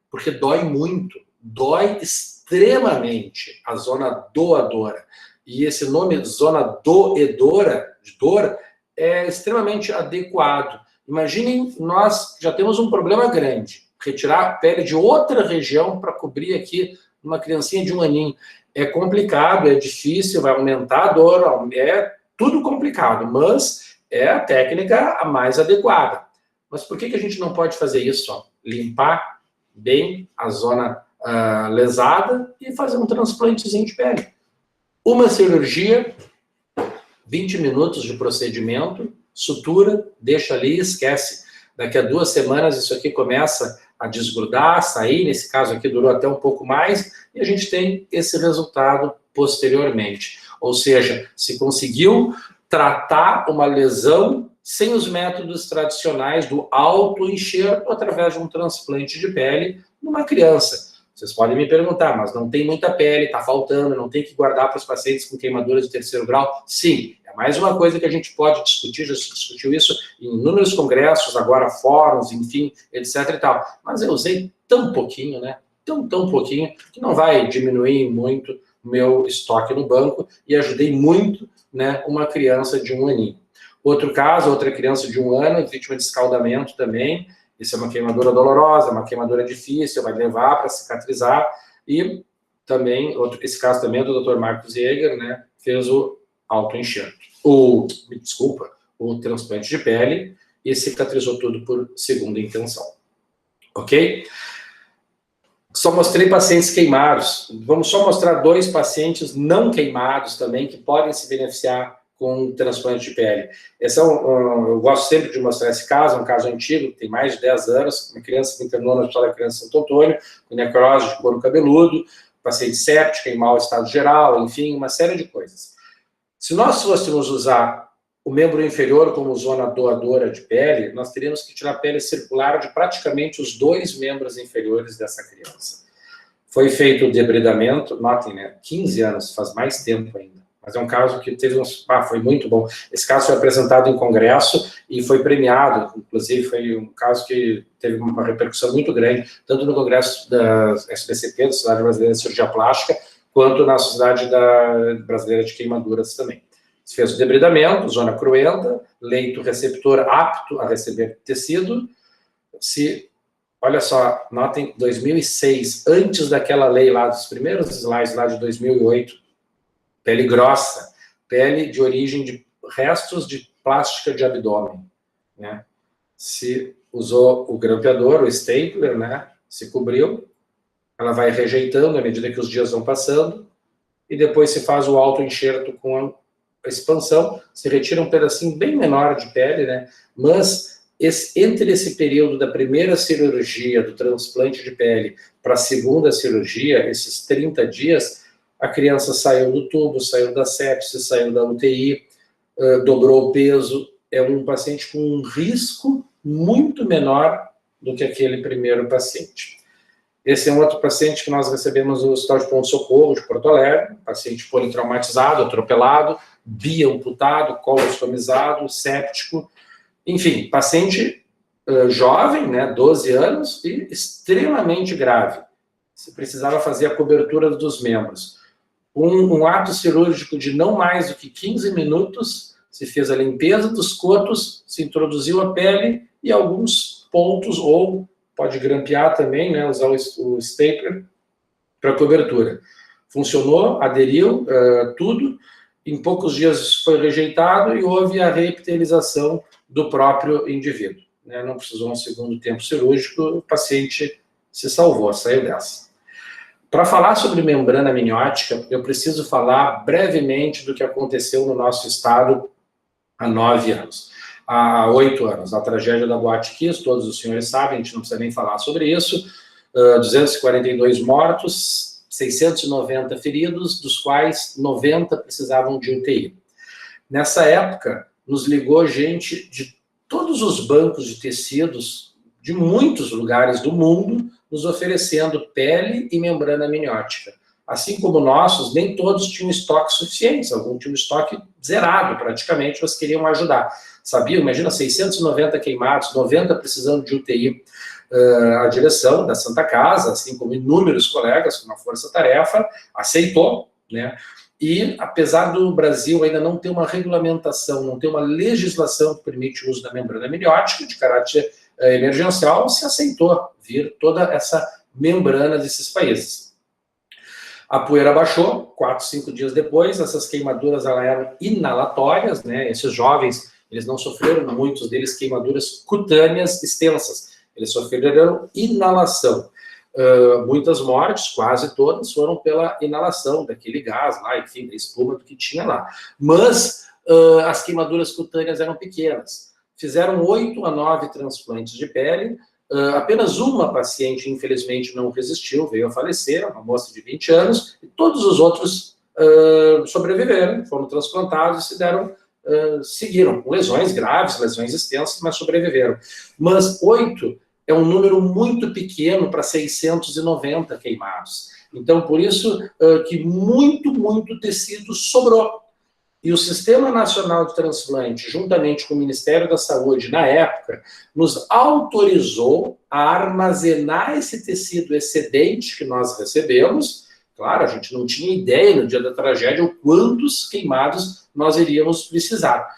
porque dói muito, dói extremamente a zona doadora. E esse nome, zona doedora, de dor, é extremamente adequado. Imaginem, nós já temos um problema grande, retirar a pele de outra região para cobrir aqui uma criancinha de 1 aninho. É complicado, é difícil, vai aumentar a dor, é tudo complicado, mas é a técnica a mais adequada. Mas por que a gente não pode fazer isso? Ó? Limpar bem a zona lesada e fazer um transplantezinho de pele. Uma cirurgia, 20 minutos de procedimento, sutura, deixa ali, esquece. Daqui a 2 semanas isso aqui começa a desgrudar, sair, nesse caso aqui durou até um pouco mais, e a gente tem esse resultado posteriormente. Ou seja, se conseguiu tratar uma lesão sem os métodos tradicionais do autoenxerto através de um transplante de pele numa criança. Vocês podem me perguntar, mas não tem muita pele, está faltando, não tem que guardar para os pacientes com queimaduras de 3º grau? Sim, é mais uma coisa que a gente pode discutir, já se discutiu isso em inúmeros congressos, agora fóruns, enfim, etc e tal. Mas eu usei tão pouquinho, né? Tão pouquinho, que não vai diminuir muito o meu estoque no banco, e ajudei muito, né, uma criança de 1 aninho. Outro caso, outra criança de 1 ano, vítima de escaldamento também. Isso é uma queimadura dolorosa, uma queimadura difícil, vai levar para cicatrizar. E também, esse caso também é do Dr. Marcos Jäger, né, fez o autoenxerto. Desculpa, o transplante de pele, e cicatrizou tudo por segunda intenção. Ok? Só mostrei pacientes queimados. Vamos só mostrar 2 pacientes não queimados também, que podem se beneficiar com transplante de pele. Eu gosto sempre de mostrar esse caso, é um caso antigo, tem mais de 10 anos, uma criança que internou no Hospital da Criança Santo Antônio, com necrose de couro cabeludo, paciente séptica, em mau estado geral, enfim, uma série de coisas. Se nós fôssemos usar o membro inferior como zona doadora de pele, nós teríamos que tirar a pele circular de praticamente os 2 membros inferiores dessa criança. Foi feito o debridamento, notem, né, 15 anos, faz mais tempo ainda. Mas é um caso que teve foi muito bom. Esse caso foi apresentado em congresso e foi premiado, inclusive foi um caso que teve uma repercussão muito grande, tanto no congresso da SBCP, da Sociedade Brasileira de Cirurgia Plástica, quanto na Sociedade Brasileira de Queimaduras também. Se fez o debridamento, zona cruenta, leito receptor apto a receber tecido. Olha só, notem, 2006, antes daquela lei lá, dos primeiros slides lá de 2008, pele grossa, pele de origem de restos de plástica de abdômen, né? Se usou o grampeador, o stapler, né? Se cobriu, ela vai rejeitando à medida que os dias vão passando, e depois se faz o autoenxerto com a expansão, se retira um pedacinho bem menor de pele, né? Mas entre esse período da primeira cirurgia, do transplante de pele, para a segunda cirurgia, esses 30 dias, a criança saiu do tubo, saiu da sepse, saiu da UTI, dobrou o peso. É um paciente com um risco muito menor do que aquele primeiro paciente. Esse é um outro paciente que nós recebemos no Hospital de Pronto-Socorro de Porto Alegre, paciente politraumatizado, atropelado, biamputado, colostomizado, séptico, enfim, paciente jovem, né, 12 anos, e extremamente grave. Se precisava fazer a cobertura dos membros. Um ato cirúrgico de não mais do que 15 minutos, se fez a limpeza dos cotos, se introduziu a pele e alguns pontos, ou pode grampear também, né, usar o stapler para cobertura. Funcionou, aderiu, tudo. Em poucos dias foi rejeitado e houve a reepitelização do próprio indivíduo, né? Não precisou um segundo tempo cirúrgico, o paciente se salvou, saiu dessa. Para falar sobre membrana amniótica, eu preciso falar brevemente do que aconteceu no nosso estado há 9 anos. Há 8 anos, a tragédia da Boate Kiss, todos os senhores sabem, a gente não precisa nem falar sobre isso, 242 mortos, 690 feridos, dos quais 90 precisavam de UTI. Nessa época, nos ligou gente de todos os bancos de tecidos, de muitos lugares do mundo, nos oferecendo pele e membrana amniótica. Assim como nossos, nem todos tinham estoque suficiente, alguns tinham estoque zerado praticamente, mas queriam ajudar. Sabia? Imagina, 690 queimados, 90 precisando de UTI. A direção da Santa Casa, assim como inúmeros colegas com uma força-tarefa, aceitou, né? E, apesar do Brasil ainda não ter uma regulamentação, não ter uma legislação que permite o uso da membrana amniótica de caráter emergencial, se aceitou vir toda essa membrana desses países. A poeira baixou, 4, 5 dias depois, essas queimaduras eram inalatórias, né? Esses jovens, eles não sofreram, muitos deles, queimaduras cutâneas extensas, eles sofreram inalação. Muitas mortes, quase todas, foram pela inalação daquele gás lá, enfim, da espuma do que tinha lá. Mas as queimaduras cutâneas eram pequenas. Fizeram 8 a 9 transplantes de pele, apenas uma paciente, infelizmente, não resistiu, veio a falecer, uma moça de 20 anos, e todos os outros sobreviveram, foram transplantados e seguiram, com lesões graves, lesões extensas, mas sobreviveram. Mas 8 é um número muito pequeno para 690 queimados. Então, por isso que muito tecido sobrou. E o Sistema Nacional de Transplante, juntamente com o Ministério da Saúde, na época, nos autorizou a armazenar esse tecido excedente que nós recebemos. Claro, a gente não tinha ideia no dia da tragédia o quantos queimados nós iríamos precisar.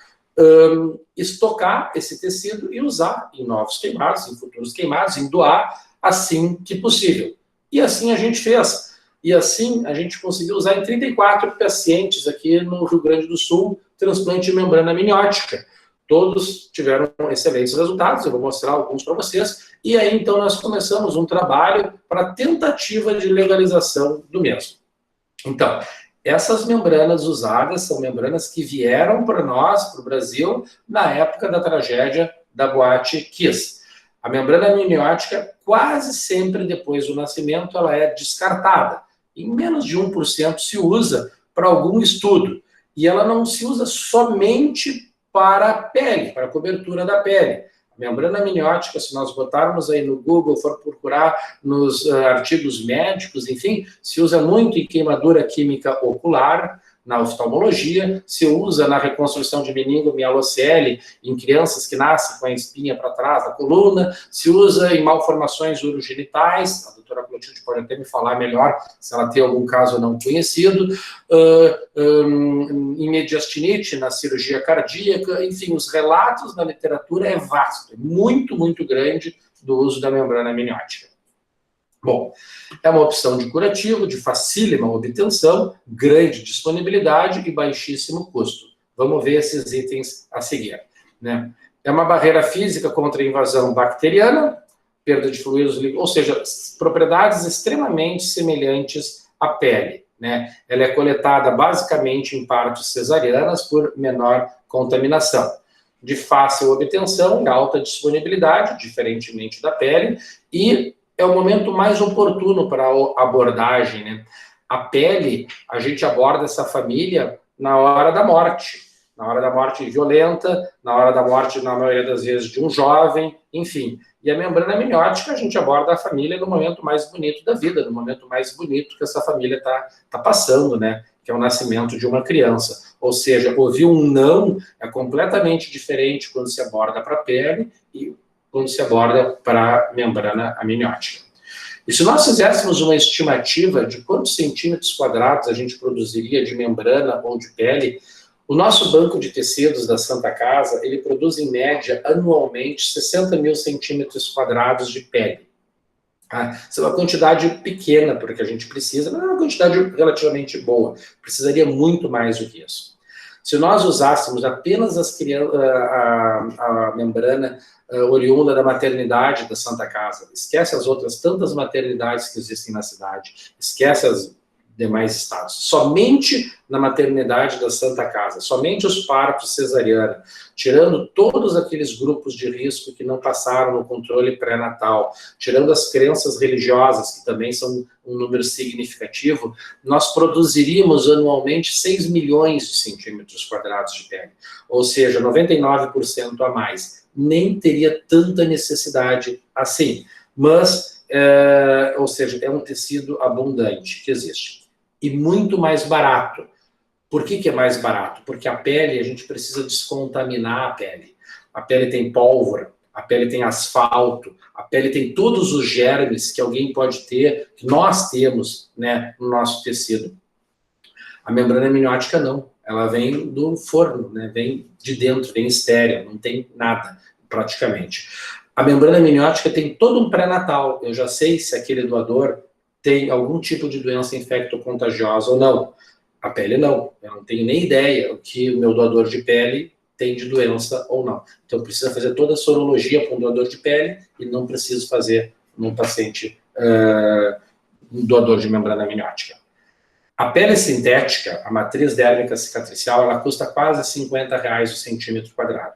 Estocar esse tecido e usar em novos queimados, em futuros queimados, em doar assim que possível. E assim a gente fez. e assim a gente conseguiu usar em 34 pacientes aqui no Rio Grande do Sul, transplante de membrana amniótica. Todos tiveram excelentes resultados, eu vou mostrar alguns para vocês, e aí então nós começamos um trabalho para tentativa de legalização do mesmo. Então, essas membranas usadas são membranas que vieram para nós, para o Brasil, na época da tragédia da Boate Kiss. A membrana amniótica, quase sempre depois do nascimento, ela é descartada. Em menos de 1% se usa para algum estudo. E ela não se usa somente para a pele, para a cobertura da pele. A membrana amniótica, se nós botarmos aí no Google, for procurar nos artigos médicos, enfim, se usa muito em queimadura química ocular, na oftalmologia, se usa na reconstrução de meningomielocele em crianças que nascem com a espinha para trás da coluna, se usa em malformações urogenitais, a doutora Clotilde pode até me falar melhor se ela tem algum caso não conhecido, em mediastinite, na cirurgia cardíaca, enfim, os relatos na literatura é vasto, é muito, muito grande do uso da membrana amniótica. Bom, é uma opção de curativo, de facílima obtenção, grande disponibilidade e baixíssimo custo. Vamos ver esses itens a seguir, né? É uma barreira física contra a invasão bacteriana, perda de fluidos, ou seja, propriedades extremamente semelhantes à pele, né? Ela é coletada basicamente em partes cesarianas por menor contaminação. De fácil obtenção e alta disponibilidade, diferentemente da pele, e é o momento mais oportuno para a abordagem, né? A pele, a gente aborda essa família na hora da morte violenta, na hora da morte, na maioria das vezes, de um jovem, enfim. E a membrana amniótica, a gente aborda a família no momento mais bonito da vida, no momento mais bonito que essa família tá passando, né? Que é o nascimento de uma criança. Ou seja, ouvir um não é completamente diferente quando se aborda para a pele e quando se aborda para a membrana amniótica. E se nós fizéssemos uma estimativa de quantos centímetros quadrados a gente produziria de membrana ou de pele, o nosso banco de tecidos da Santa Casa, ele produz em média, anualmente, 60 mil centímetros quadrados de pele. Isso é uma quantidade pequena, porque a gente precisa, mas é uma quantidade relativamente boa. Precisaria muito mais do que isso. Se nós usássemos apenas a membrana oriunda da maternidade da Santa Casa, esquece as outras tantas maternidades que existem na cidade, esquece as demais estados, somente na maternidade da Santa Casa, somente os partos cesariana, tirando todos aqueles grupos de risco que não passaram no controle pré-natal, tirando as crenças religiosas, que também são um número significativo, nós produziríamos anualmente 6 milhões de centímetros quadrados de pele, ou seja, 99% a mais. Nem teria tanta necessidade assim, mas, ou seja, é um tecido abundante que existe. E muito mais barato. Por que é mais barato? Porque a pele, a gente precisa descontaminar a pele. A pele tem pólvora, a pele tem asfalto, a pele tem todos os germes que alguém pode ter, que nós temos, né, no nosso tecido. A membrana amniótica não. Ela vem do forno, né, vem de dentro, vem estéril, não tem nada, praticamente. A membrana amniótica tem todo um pré-natal. Eu já sei se aquele doador tem algum tipo de doença infecto-contagiosa ou não. A pele não. Eu não tenho nem ideia o que o meu doador de pele tem de doença ou não. Então, precisa fazer toda a sorologia para um doador de pele e não preciso fazer num paciente doador de membrana amniótica. A pele sintética, a matriz dérmica cicatricial, ela custa quase R$50 o centímetro quadrado.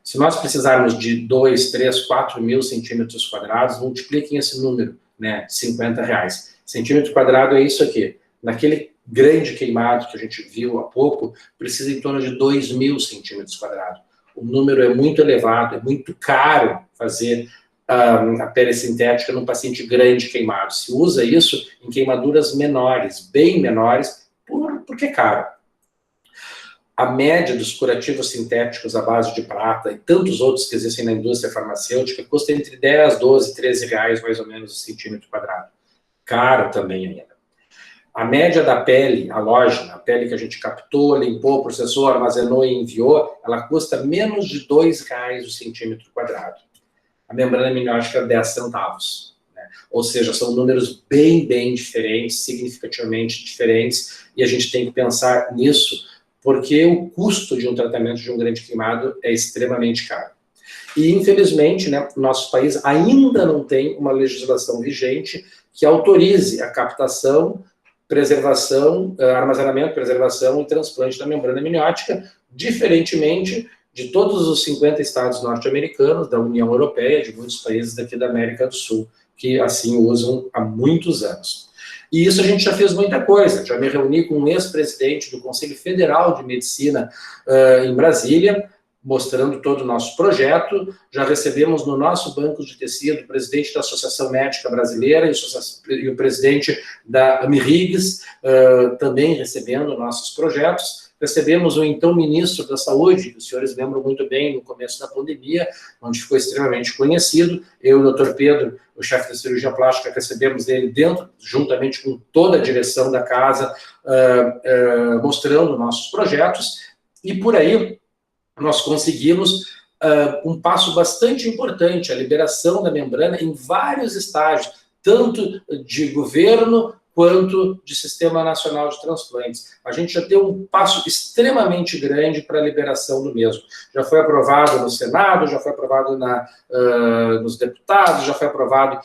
Se nós precisarmos de 2, 3, 4 mil centímetros quadrados, multipliquem esse número, né, R$50. Centímetro quadrado é isso aqui. Naquele grande queimado que a gente viu há pouco, precisa em torno de 2 mil centímetros quadrados. O número é muito elevado, é muito caro fazer a pele sintética num paciente grande queimado. Se usa isso em queimaduras menores, bem menores, porque é caro. A média dos curativos sintéticos à base de prata e tantos outros que existem na indústria farmacêutica custa entre 10, 12, 13 reais mais ou menos o centímetro quadrado. Caro também ainda. A média da pele, halógena, a pele que a gente captou, limpou, processou, armazenou e enviou, ela custa menos de R$2 o centímetro quadrado. A membrana amniótica, 10 centavos. Né? Ou seja, são números bem, bem diferentes, significativamente diferentes, e a gente tem que pensar nisso, porque o custo de um tratamento de um grande queimado é extremamente caro. E, infelizmente, né, o nosso país ainda não tem uma legislação vigente que autorize a captação, preservação, armazenamento, preservação e transplante da membrana amniótica, diferentemente de todos os 50 estados norte-americanos, da União Europeia, de muitos países daqui da América do Sul, que assim usam há muitos anos. E isso a gente já fez muita coisa. Já me reuni com um ex-presidente do Conselho Federal de Medicina em Brasília, mostrando todo o nosso projeto. Já recebemos no nosso banco de tecido o presidente da Associação Médica Brasileira e o presidente da AMIRIGS, também recebendo nossos projetos. Recebemos o então ministro da Saúde, que os senhores lembram muito bem, no começo da pandemia, onde ficou extremamente conhecido. Eu e o Dr. Pedro, o chefe da cirurgia plástica, recebemos ele dentro, juntamente com toda a direção da casa, mostrando nossos projetos. E por aí nós conseguimos um passo bastante importante, a liberação da membrana em vários estágios, tanto de governo quanto de Sistema Nacional de Transplantes. A gente já deu um passo extremamente grande para a liberação do mesmo. Já foi aprovado no Senado, já foi aprovado nos deputados, já foi aprovado,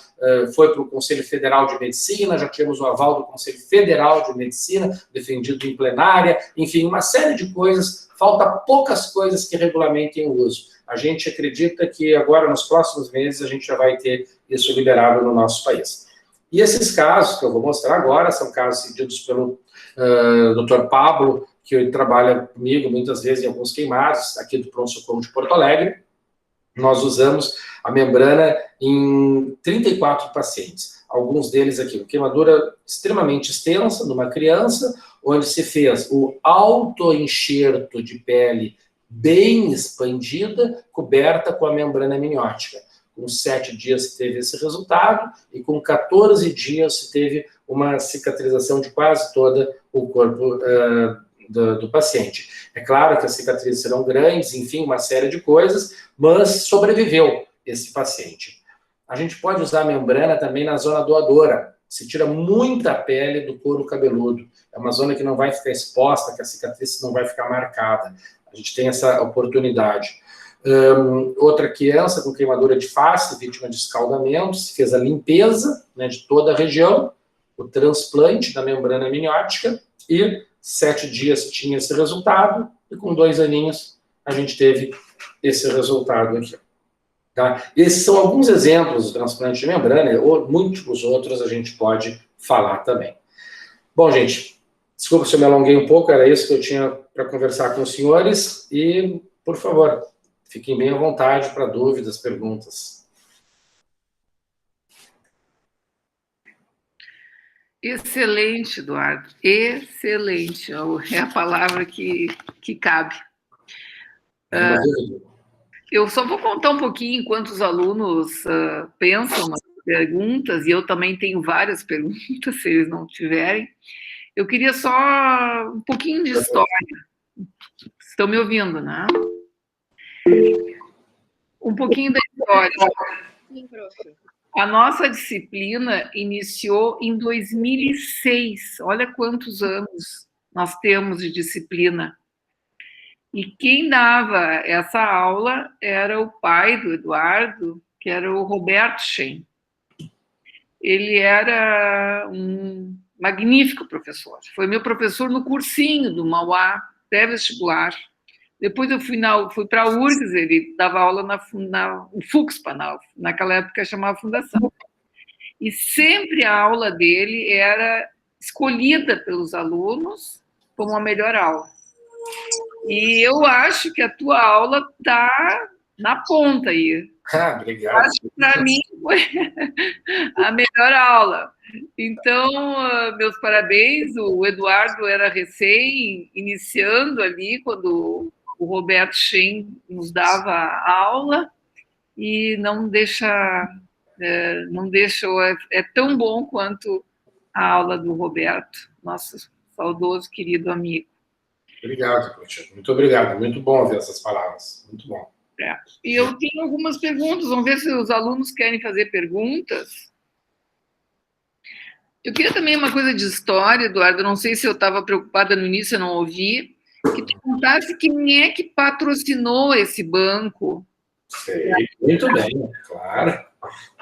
foi para o Conselho Federal de Medicina, já tínhamos o aval do Conselho Federal de Medicina, defendido em plenária, enfim, uma série de coisas. Falta poucas coisas que regulamentem o uso. A gente acredita que agora, nos próximos meses, a gente já vai ter isso liberado no nosso país. E esses casos que eu vou mostrar agora são casos cedidos pelo Dr. Pablo, que trabalha comigo muitas vezes em alguns queimados, aqui do Pronto-Socorro de Porto Alegre. Nós usamos a membrana em 34 pacientes. Alguns deles aqui, uma queimadura extremamente extensa, numa criança, onde se fez o autoenxerto de pele bem expandida, coberta com a membrana amniótica. Com 7 dias se teve esse resultado, e com 14 dias se teve uma cicatrização de quase todo o corpo do paciente. É claro que as cicatrizes serão grandes, enfim, uma série de coisas, mas sobreviveu esse paciente. A gente pode usar a membrana também na zona doadora. Se tira muita pele do couro cabeludo. É uma zona que não vai ficar exposta, que a cicatriz não vai ficar marcada. A gente tem essa oportunidade. Outra criança com queimadura de face, vítima de escaldamento, se fez a limpeza, né, de toda a região, o transplante da membrana amniótica, e 7 dias tinha esse resultado, e com 2 aninhos a gente teve esse resultado aqui. Tá? Esses são alguns exemplos do transplante de membrana, ou muitos outros a gente pode falar também. Bom, gente, desculpa se eu me alonguei um pouco, era isso que eu tinha para conversar com os senhores, e, por favor, fiquem bem à vontade para dúvidas, perguntas. Excelente, Eduardo. Excelente. É a palavra que cabe. Eu só vou contar um pouquinho enquanto os alunos pensam nas perguntas, e eu também tenho várias perguntas, se eles não tiverem. Eu queria só um pouquinho de história. Estão me ouvindo, né? Um pouquinho da história. Sim, prof. A nossa disciplina iniciou em 2006. Olha quantos anos nós temos de disciplina. E quem dava essa aula era o pai do Eduardo, que era o Roberto Schenn. Ele era um magnífico professor. Foi meu professor no cursinho do Mauá, pré-vestibular. Depois eu fui para a URGS, ele dava aula na FUCSPA, naquela época chamava Fundação. E sempre a aula dele era escolhida pelos alunos como a melhor aula. E eu acho que a tua aula está na ponta aí. Obrigado. Acho que para mim foi a melhor aula. Então, meus parabéns. O Eduardo era recém-iniciando ali, quando o Roberto Schenn nos dava aula, e não deixa, é tão bom quanto a aula do Roberto, nosso saudoso, querido amigo. Obrigado, Cláudia. Muito obrigado. Muito bom ouvir essas palavras. Muito bom. E eu tenho algumas perguntas. Vamos ver se os alunos querem fazer perguntas. Eu queria também uma coisa de história, Eduardo, não sei se eu estava preocupada no início, eu não ouvi, que tu contasse quem é que patrocinou esse banco. Sei, muito bem, claro.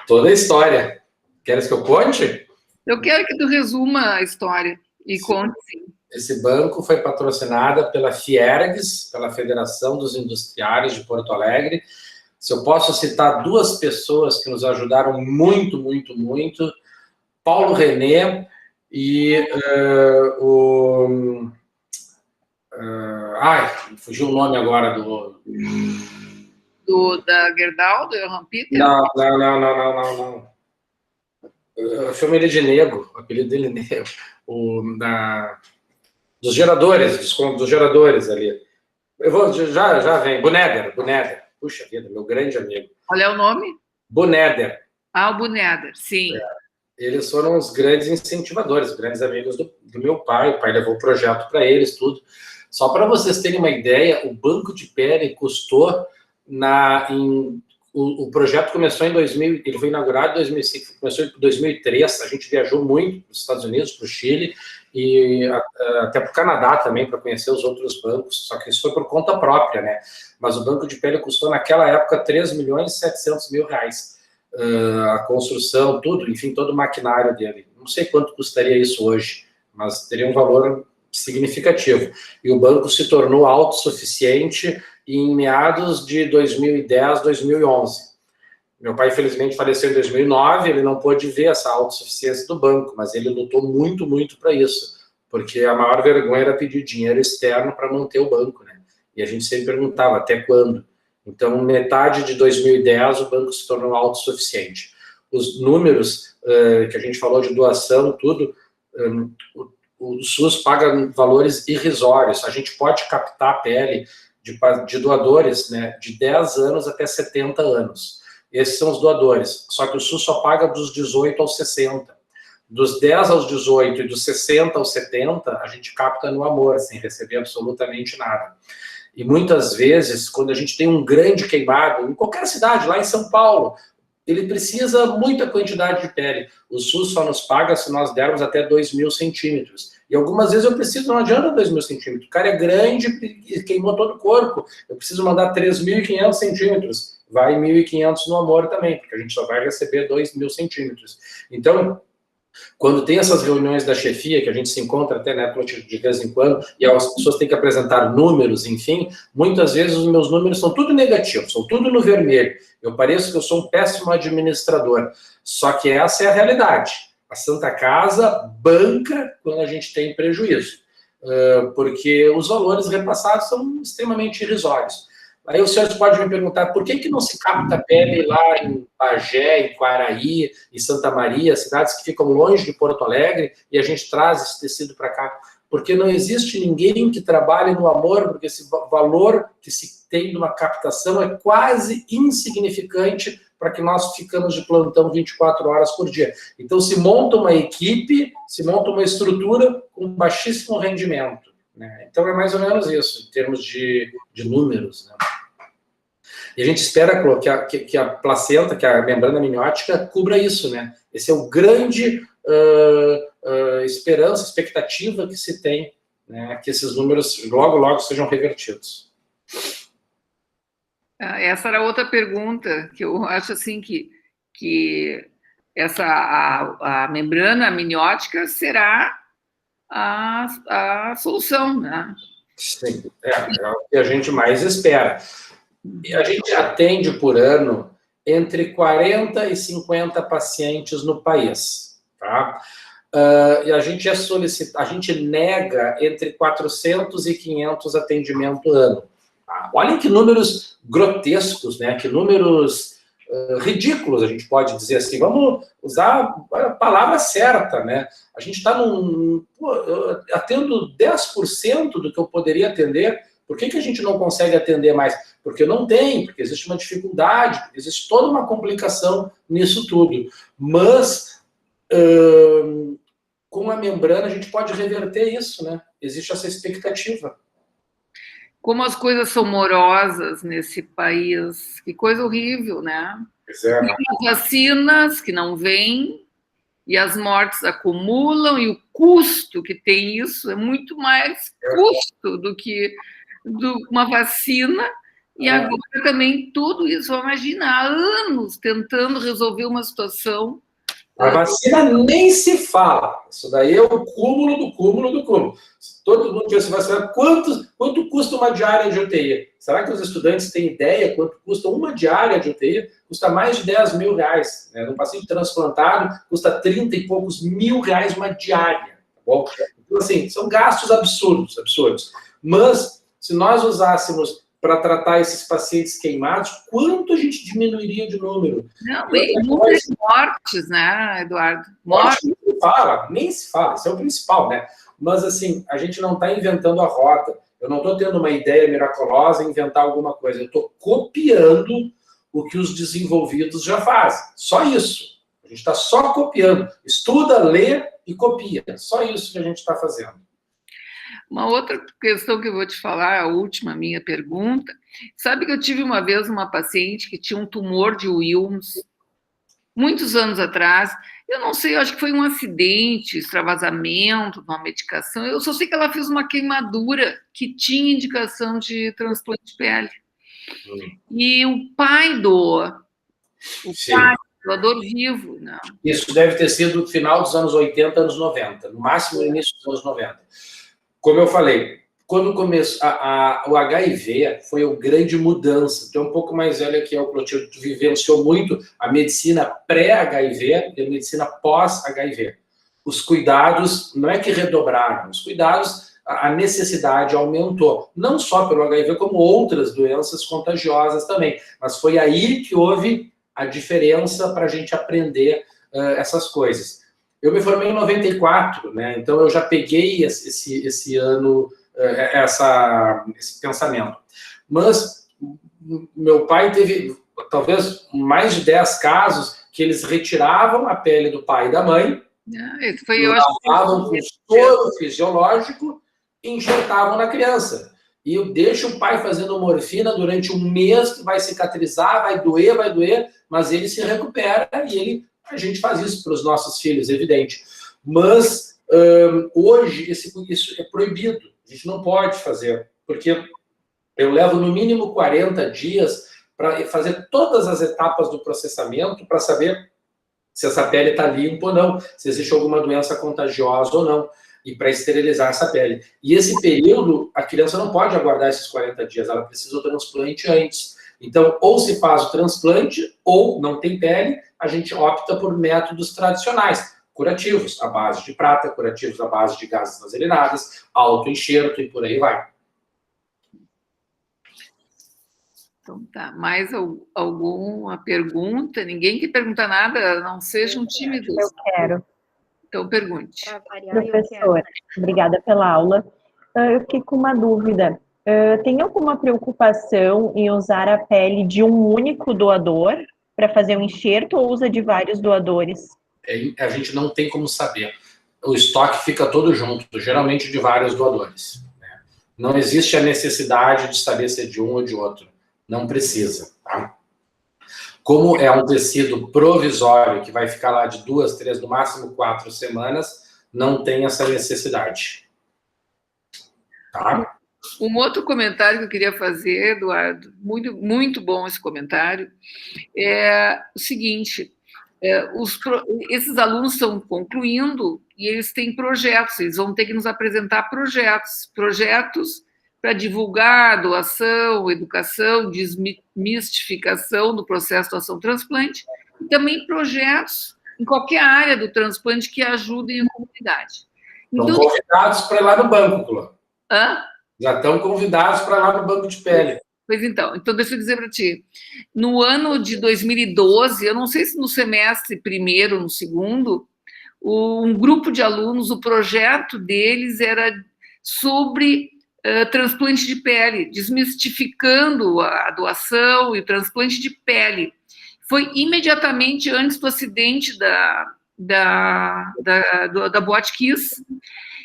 Toda a história. Queres que eu conte? Eu quero que tu resuma a história e conte, sim. Esse banco foi patrocinado pela Fiergs, pela Federação dos Industriários de Porto Alegre. Se eu posso citar duas pessoas que nos ajudaram muito, muito, muito, Paulo René e fugiu o nome agora Da Gerdau, do Johan Peter? Não. Eu chamo ele de Nego, o apelido dele é Nego. Dos geradores ali. Eu vou, já vem. Buneder. Puxa vida, meu grande amigo. Qual é o nome? Buneder. O Buneder, sim. Eles foram os grandes incentivadores, os grandes amigos do meu pai. O pai levou o projeto para eles, tudo. Só para vocês terem uma ideia, o Banco de Pele custou o projeto começou em 2000, ele foi inaugurado em 2005, começou em 2003, a gente viajou muito para os Estados Unidos, para o Chile, e até para o Canadá também, para conhecer os outros bancos, só que isso foi por conta própria, né? Mas o Banco de Pele custou naquela época 3.700.000 reais. A construção, tudo, enfim, todo o maquinário dele. Não sei quanto custaria isso hoje, mas teria um valor significativo. E o banco se tornou autossuficiente em meados de 2010, 2011. Meu pai, infelizmente, faleceu em 2009, ele não pôde ver essa autossuficiência do banco, mas ele lutou muito, muito para isso, porque a maior vergonha era pedir dinheiro externo para manter o banco, né? E a gente sempre perguntava, até quando? Então, metade de 2010, o banco se tornou autossuficiente. Os números que a gente falou de doação, tudo, o SUS paga valores irrisórios. A gente pode captar a pele de doadores, né, de 10 anos até 70 anos. Esses são os doadores. Só que o SUS só paga dos 18 aos 60. Dos 10 aos 18 e dos 60 aos 70, a gente capta no amor, sem receber absolutamente nada. E muitas vezes, quando a gente tem um grande queimado, em qualquer cidade, lá em São Paulo, ele precisa muita quantidade de pele. O SUS só nos paga se nós dermos até 2.000 centímetros. E algumas vezes eu preciso, não adianta 2.000 centímetros. O cara é grande e queimou todo o corpo. Eu preciso mandar 3.500 centímetros. Vai 1.500 no amor também, porque a gente só vai receber 2.000 centímetros. Então, quando tem essas reuniões da chefia, que a gente se encontra até Netflix de vez em quando, e as pessoas têm que apresentar números, enfim, muitas vezes os meus números são tudo negativos, são tudo no vermelho. Eu pareço que eu sou um péssimo administrador. Só que essa é a realidade. A Santa Casa banca quando a gente tem prejuízo, porque os valores repassados são extremamente irrisórios. Aí os senhores podem me perguntar por que não se capta pele lá em Bagé, em Quaraí, em Santa Maria, cidades que ficam longe de Porto Alegre, e a gente traz esse tecido para cá? Porque não existe ninguém que trabalhe no amor, porque esse valor que se tem numa captação é quase insignificante para que nós ficamos de plantão 24 horas por dia. Então se monta uma equipe, se monta uma estrutura com baixíssimo rendimento, né? Então é mais ou menos isso, em termos de números, né? E a gente espera que a placenta, que a membrana amniótica cubra isso, né? Esse é o grande esperança, expectativa que se tem, né? Que esses números logo, logo sejam revertidos. Essa era outra pergunta, que eu acho assim que a membrana amniótica será a solução, né? Sim, é o que a gente mais espera. E a gente atende por ano entre 40 e 50 pacientes no país, tá? E a gente a gente nega entre 400 e 500 atendimentos ano. Tá? Olhem que números grotescos, né? Que números ridículos, a gente pode dizer assim. Vamos usar a palavra certa, né? A gente está atendo 10% do que eu poderia atender. Por que a gente não consegue atender mais? Porque não tem, porque existe uma dificuldade, porque existe toda uma complicação nisso tudo. Mas, com a membrana, a gente pode reverter isso, né? Existe essa expectativa. Como as coisas são morosas nesse país, que coisa horrível, né? Pois é, né? As vacinas que não vêm, e as mortes acumulam, e o custo que tem isso é muito mais custo do que uma vacina, e agora também tudo isso, imagina, há anos tentando resolver uma situação. A vacina nem se fala. Isso daí é o cúmulo do cúmulo do cúmulo. Todo mundo quer se vacinar. Quanto custa uma diária de UTI? Será que os estudantes têm ideia quanto custa uma diária de UTI? Custa mais de 10 mil reais. Né? No paciente transplantado, custa 30 e poucos mil reais uma diária. Tá bom? Então, assim, são gastos absurdos, absurdos. Mas, se nós usássemos para tratar esses pacientes queimados, quanto a gente diminuiria de número? Não, e muitas mortes, né, Eduardo? Morte nem se fala, isso é o principal, né? Mas, assim, a gente não está inventando a rota. Eu não estou tendo uma ideia miraculosa em inventar alguma coisa. Eu estou copiando o que os desenvolvidos já fazem. Só isso. A gente está só copiando. Estuda, lê e copia. Só isso que a gente está fazendo. Uma outra questão que eu vou te falar, a última minha pergunta. Sabe que eu tive uma vez uma paciente que tinha um tumor de Wilms, muitos anos atrás. Eu não sei, eu acho que foi um acidente, extravasamento de uma medicação. Eu só sei que ela fez uma queimadura que tinha indicação de transplante de pele. E o pai doa. Doador vivo. Não. Isso deve ter sido no final dos anos 80, anos 90. No máximo, no início dos anos 90. Como eu falei, quando começou o HIV, foi uma grande mudança. Tu é um pouco mais velha que eu, Clotilde. Tu vivenciou muito a medicina pré-HIV e a medicina pós-HIV. Os cuidados, não é que redobraram, os cuidados, a necessidade aumentou. Não só pelo HIV, como outras doenças contagiosas também. Mas foi aí que houve a diferença para a gente aprender essas coisas. Eu me formei em 94, né? Então eu já peguei esse ano, esse pensamento. Mas meu pai teve, talvez, mais de 10 casos que eles retiravam a pele do pai e da mãe, lavavam com soro fisiológico e enxertavam na criança. E eu deixo o pai fazendo morfina durante um mês, que vai cicatrizar, vai doer, mas ele se recupera e a gente faz isso para os nossos filhos, evidente. Mas hoje isso é proibido. A gente não pode fazer, porque eu levo no mínimo 40 dias para fazer todas as etapas do processamento para saber se essa pele está limpa ou não, se existe alguma doença contagiosa ou não, e para esterilizar essa pele. E esse período, a criança não pode aguardar esses 40 dias, ela precisa do transplante antes. Então, ou se faz o transplante, ou não tem pele, a gente opta por métodos tradicionais, curativos, à base de prata, curativos à base de gases vaselinadas, autoenxerto e por aí vai. Então tá, mais alguma pergunta? Ninguém que pergunta nada, não sejam tímidos. Eu quero. Então pergunte. Professora, obrigada pela aula. Eu fiquei com uma dúvida. Tem alguma preocupação em usar a pele de um único doador para fazer um enxerto ou usa de vários doadores? A gente não tem como saber. O estoque fica todo junto, geralmente de vários doadores. Né? Não existe a necessidade de saber se é de um ou de outro. Não precisa. Tá? Como é um tecido provisório, que vai ficar lá de 2, 3, no máximo 4 semanas, não tem essa necessidade. Tá? Um outro comentário que eu queria fazer, Eduardo, muito, muito bom esse comentário, é o seguinte, esses alunos estão concluindo e eles têm projetos, eles vão ter que nos apresentar projetos para divulgar doação, educação, desmistificação do processo de doação transplante, e também projetos em qualquer área do transplante que ajudem a comunidade. Então, estão convidados para ir lá no banco, Clô. Hã? Já estão convidados para ir lá no banco de pele. Pois então deixa eu dizer para ti, no ano de 2012, eu não sei se no semestre primeiro ou no segundo, um grupo de alunos, o projeto deles era sobre transplante de pele, desmistificando a doação e o transplante de pele. Foi imediatamente antes do acidente da Boate Kiss.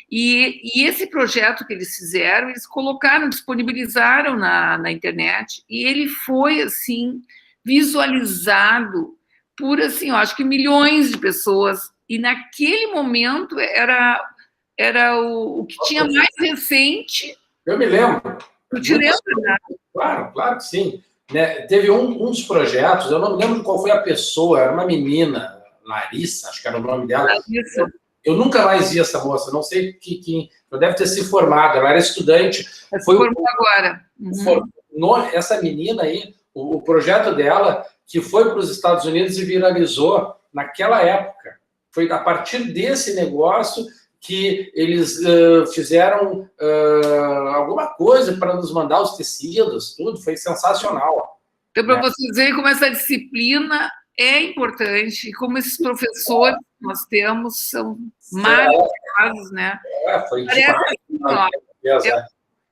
E esse projeto que eles fizeram, eles colocaram, disponibilizaram na internet, e ele foi, assim, visualizado por, assim, eu acho que milhões de pessoas, E naquele momento era o que tinha mais recente. Eu me lembro. Tu te lembra, né? Claro que sim. Né? Teve uns projetos, eu não me lembro qual foi a pessoa, era uma menina, Larissa, acho que era o nome dela. Larissa. Eu nunca mais vi essa moça, não sei que eu deve ter se formado, ela era estudante. Se formou agora. Essa menina aí, o projeto dela, que foi para os Estados Unidos e viralizou naquela época. Foi a partir desse negócio que eles fizeram alguma coisa para nos mandar os tecidos, tudo, foi sensacional. Então, para vocês verem como essa disciplina é importante, e como esses professores que nós temos são maravilhosos, né? Foi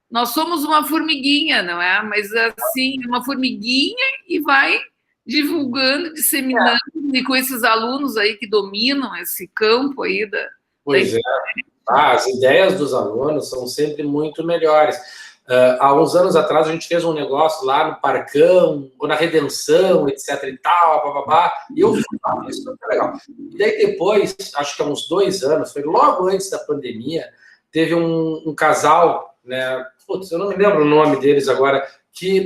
nós somos uma formiguinha, não é? Mas, assim, uma formiguinha e vai divulgando, disseminando, e com esses alunos aí que dominam esse campo aí da... Pois é. As ideias dos alunos são sempre muito melhores. Há uns anos atrás, a gente fez um negócio lá no Parcão, ou na Redenção, etc. e tal, e eu fiz isso, foi legal. E daí depois, acho que há uns 2 anos, foi logo antes da pandemia, teve um casal, né? Putz, eu não me lembro o nome deles agora,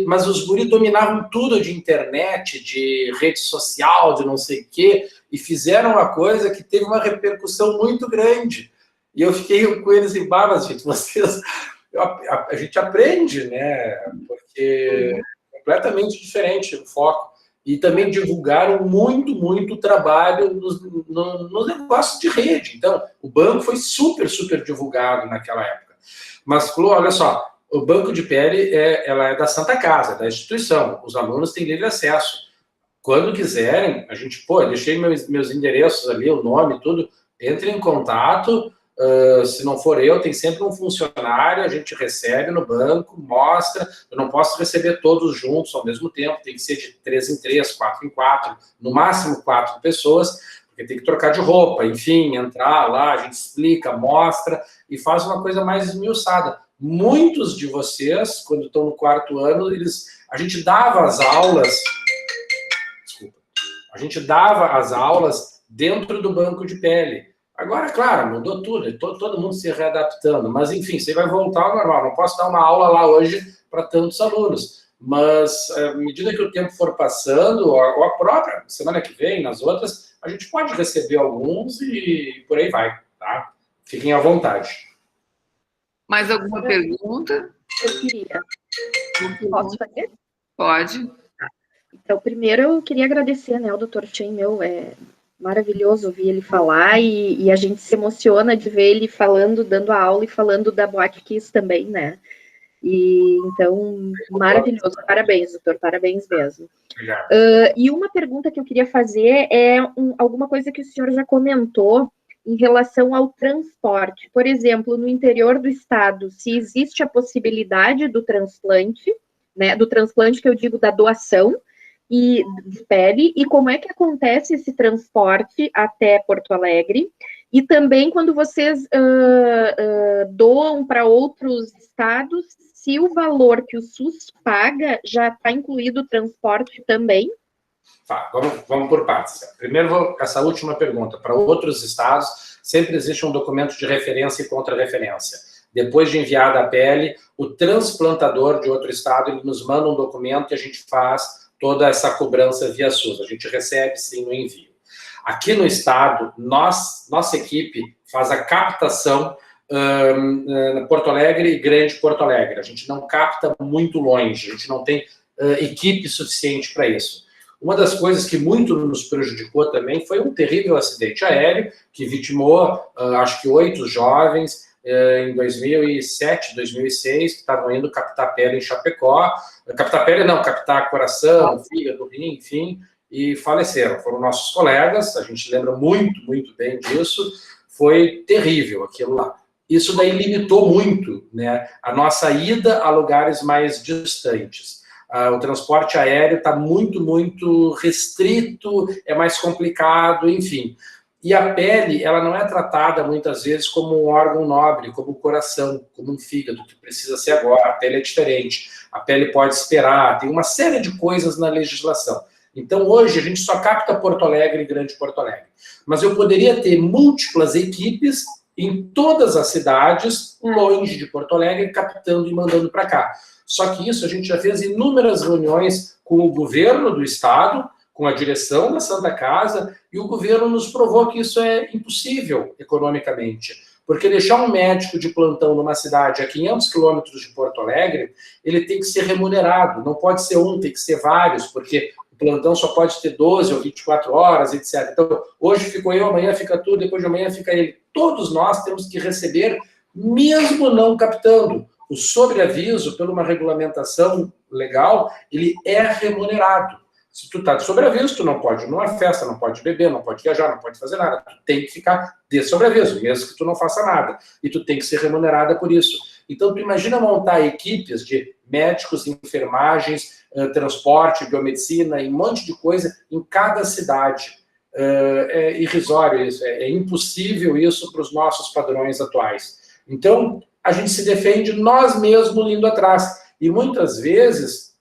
mas os guris dominavam tudo de internet, de rede social, de não sei o quê, e fizeram uma coisa que teve uma repercussão muito grande. E eu fiquei com eles em babas, gente, vocês... A gente aprende, né? Porque é completamente diferente o foco. E também divulgaram muito trabalho nos negócios de rede. Então, o banco foi super divulgado naquela época. Mas, Clô, olha só, o Banco de Pele ela é da Santa Casa, da instituição. Os alunos têm livre acesso. Quando quiserem, a gente, eu deixei meus endereços ali, o nome, tudo, entre em contato. Se não for eu, tem sempre um funcionário, a gente recebe no banco, mostra. Eu não posso receber todos juntos ao mesmo tempo, tem que ser de 3 em 3, 4 em 4, no máximo 4 pessoas, porque tem que trocar de roupa, enfim, entrar lá, a gente explica, mostra e faz uma coisa mais esmiuçada. Muitos de vocês, quando estão no 4º ano, a gente dava as aulas dentro do Banco de Pele. Agora, claro, mudou tudo, todo mundo se readaptando, mas, enfim, você vai voltar ao normal. Não posso dar uma aula lá hoje para tantos alunos, mas, à medida que o tempo for passando, ou a própria semana que vem, nas outras, a gente pode receber alguns e por aí vai, tá? Fiquem à vontade. Mais alguma pergunta? Eu queria. Posso fazer? Pode. Então, primeiro, eu queria agradecer, né, ao Dr. Chen, maravilhoso ouvir ele falar e a gente se emociona de ver ele falando, dando a aula e falando da Boate Kiss também, né? E então, maravilhoso. Parabéns, doutor, parabéns mesmo. E uma pergunta que eu queria fazer é alguma coisa que o senhor já comentou em relação ao transporte. Por exemplo, no interior do estado, se existe a possibilidade do transplante, né? Do transplante que eu digo da doação, e de pele, e como é que acontece esse transporte até Porto Alegre, e também quando vocês doam para outros estados, se o valor que o SUS paga já está incluído o transporte também? Tá, vamos por partes. Primeiro, essa última pergunta. Para outros estados, sempre existe um documento de referência e contra-referência. Depois de enviada a pele, o transplantador de outro estado, ele nos manda um documento e a gente faz toda essa cobrança via SUS. A gente recebe, sim, no envio. Aqui no estado, nossa equipe faz a captação na Porto Alegre e Grande Porto Alegre. A gente não capta muito longe, a gente não tem equipe suficiente para isso. Uma das coisas que muito nos prejudicou também foi um terrível acidente aéreo que vitimou, acho que 8 jovens, em 2007, 2006, que estavam indo captar pele em Chapecó. Captar pele não, captar coração, fígado, rim, enfim, e faleceram. Foram nossos colegas, a gente lembra muito bem disso. Foi terrível aquilo lá. Isso daí limitou muito, né, a nossa ida a lugares mais distantes. O transporte aéreo está muito restrito, é mais complicado, enfim. E a pele, ela não é tratada muitas vezes como um órgão nobre, como o coração, como um fígado, que precisa ser agora. A pele é diferente. A pele pode esperar, tem uma série de coisas na legislação. Então, hoje, a gente só capta Porto Alegre e Grande Porto Alegre. Mas eu poderia ter múltiplas equipes em todas as cidades, longe de Porto Alegre, captando e mandando para cá. Só que isso a gente já fez inúmeras reuniões com o governo do estado, com a direção da Santa Casa, e o governo nos provou que isso é impossível economicamente. Porque deixar um médico de plantão numa cidade a 500 quilômetros de Porto Alegre, ele tem que ser remunerado. Não pode ser um, tem que ser vários, porque o plantão só pode ter 12 ou 24 horas, etc. Então, hoje fico eu, amanhã fica tu, depois de amanhã fica ele. Todos nós temos que receber, mesmo não captando. O sobreaviso, por uma regulamentação legal, ele é remunerado. Se tu tá de sobreaviso, tu não pode ir numa festa, não pode beber, não pode viajar, não pode fazer nada. Tu tem que ficar de sobreaviso, mesmo que tu não faça nada. E tu tem que ser remunerada por isso. Então, tu imagina montar equipes de médicos, enfermagens, transporte, biomedicina e um monte de coisa em cada cidade. É irrisório isso, é impossível isso para os nossos padrões atuais. Então, a gente se defende nós mesmos indo atrás. E muitas vezes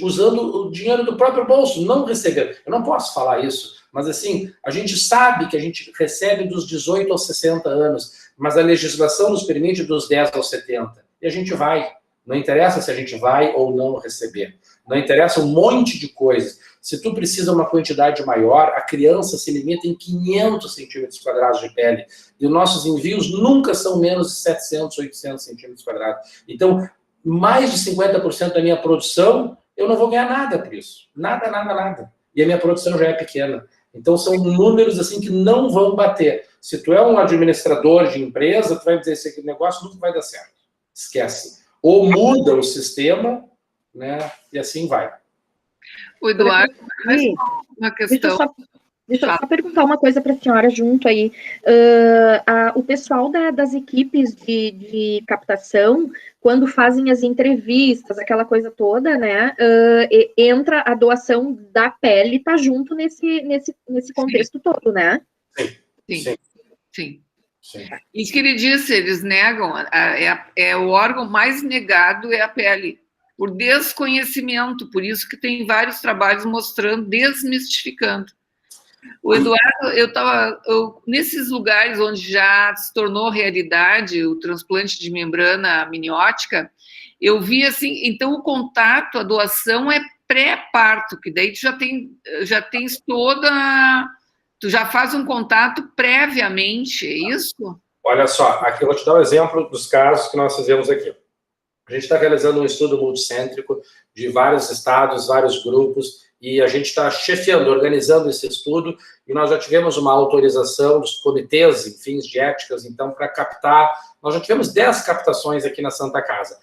usando o dinheiro do próprio bolso, não recebendo. Eu não posso falar isso, mas assim, a gente sabe que a gente recebe dos 18 aos 60 anos, mas a legislação nos permite dos 10 aos 70. E a gente vai. Não interessa se a gente vai ou não receber. Não interessa um monte de coisas. Se tu precisa uma quantidade maior, a criança se limita em 500 centímetros quadrados de pele. E os nossos envios nunca são menos de 700, 800 centímetros quadrados. Então, mais de 50% da minha produção, eu não vou ganhar nada por isso. Nada, nada, nada. E a minha produção já é pequena. Então, são números assim que não vão bater. Se tu é um administrador de empresa, tu vai dizer, esse negócio nunca vai dar certo. Esquece. Ou muda o sistema, né? E assim vai. O Eduardo, uma questão... Deixa eu só perguntar uma coisa para a senhora junto aí. O pessoal das equipes de captação, quando fazem as entrevistas, aquela coisa toda, né? Entra a doação da pele, tá junto nesse contexto todo, né? Sim. Isso que ele disse, eles negam, o órgão mais negado é a pele, por desconhecimento, por isso que tem vários trabalhos mostrando, desmistificando. O Eduardo, nesses lugares onde já se tornou realidade o transplante de membrana amniótica, eu vi assim, então o contato, a doação é pré-parto, que daí tu já tens tu já faz um contato previamente, é isso? Olha só, aqui eu vou te dar um exemplo dos casos que nós fizemos aqui. A gente está realizando um estudo multicêntrico de vários estados, vários grupos, e a gente está chefiando, organizando esse estudo, e nós já tivemos uma autorização dos comitês, em fins de éticas, então, para captar. Nós já tivemos 10 captações aqui na Santa Casa.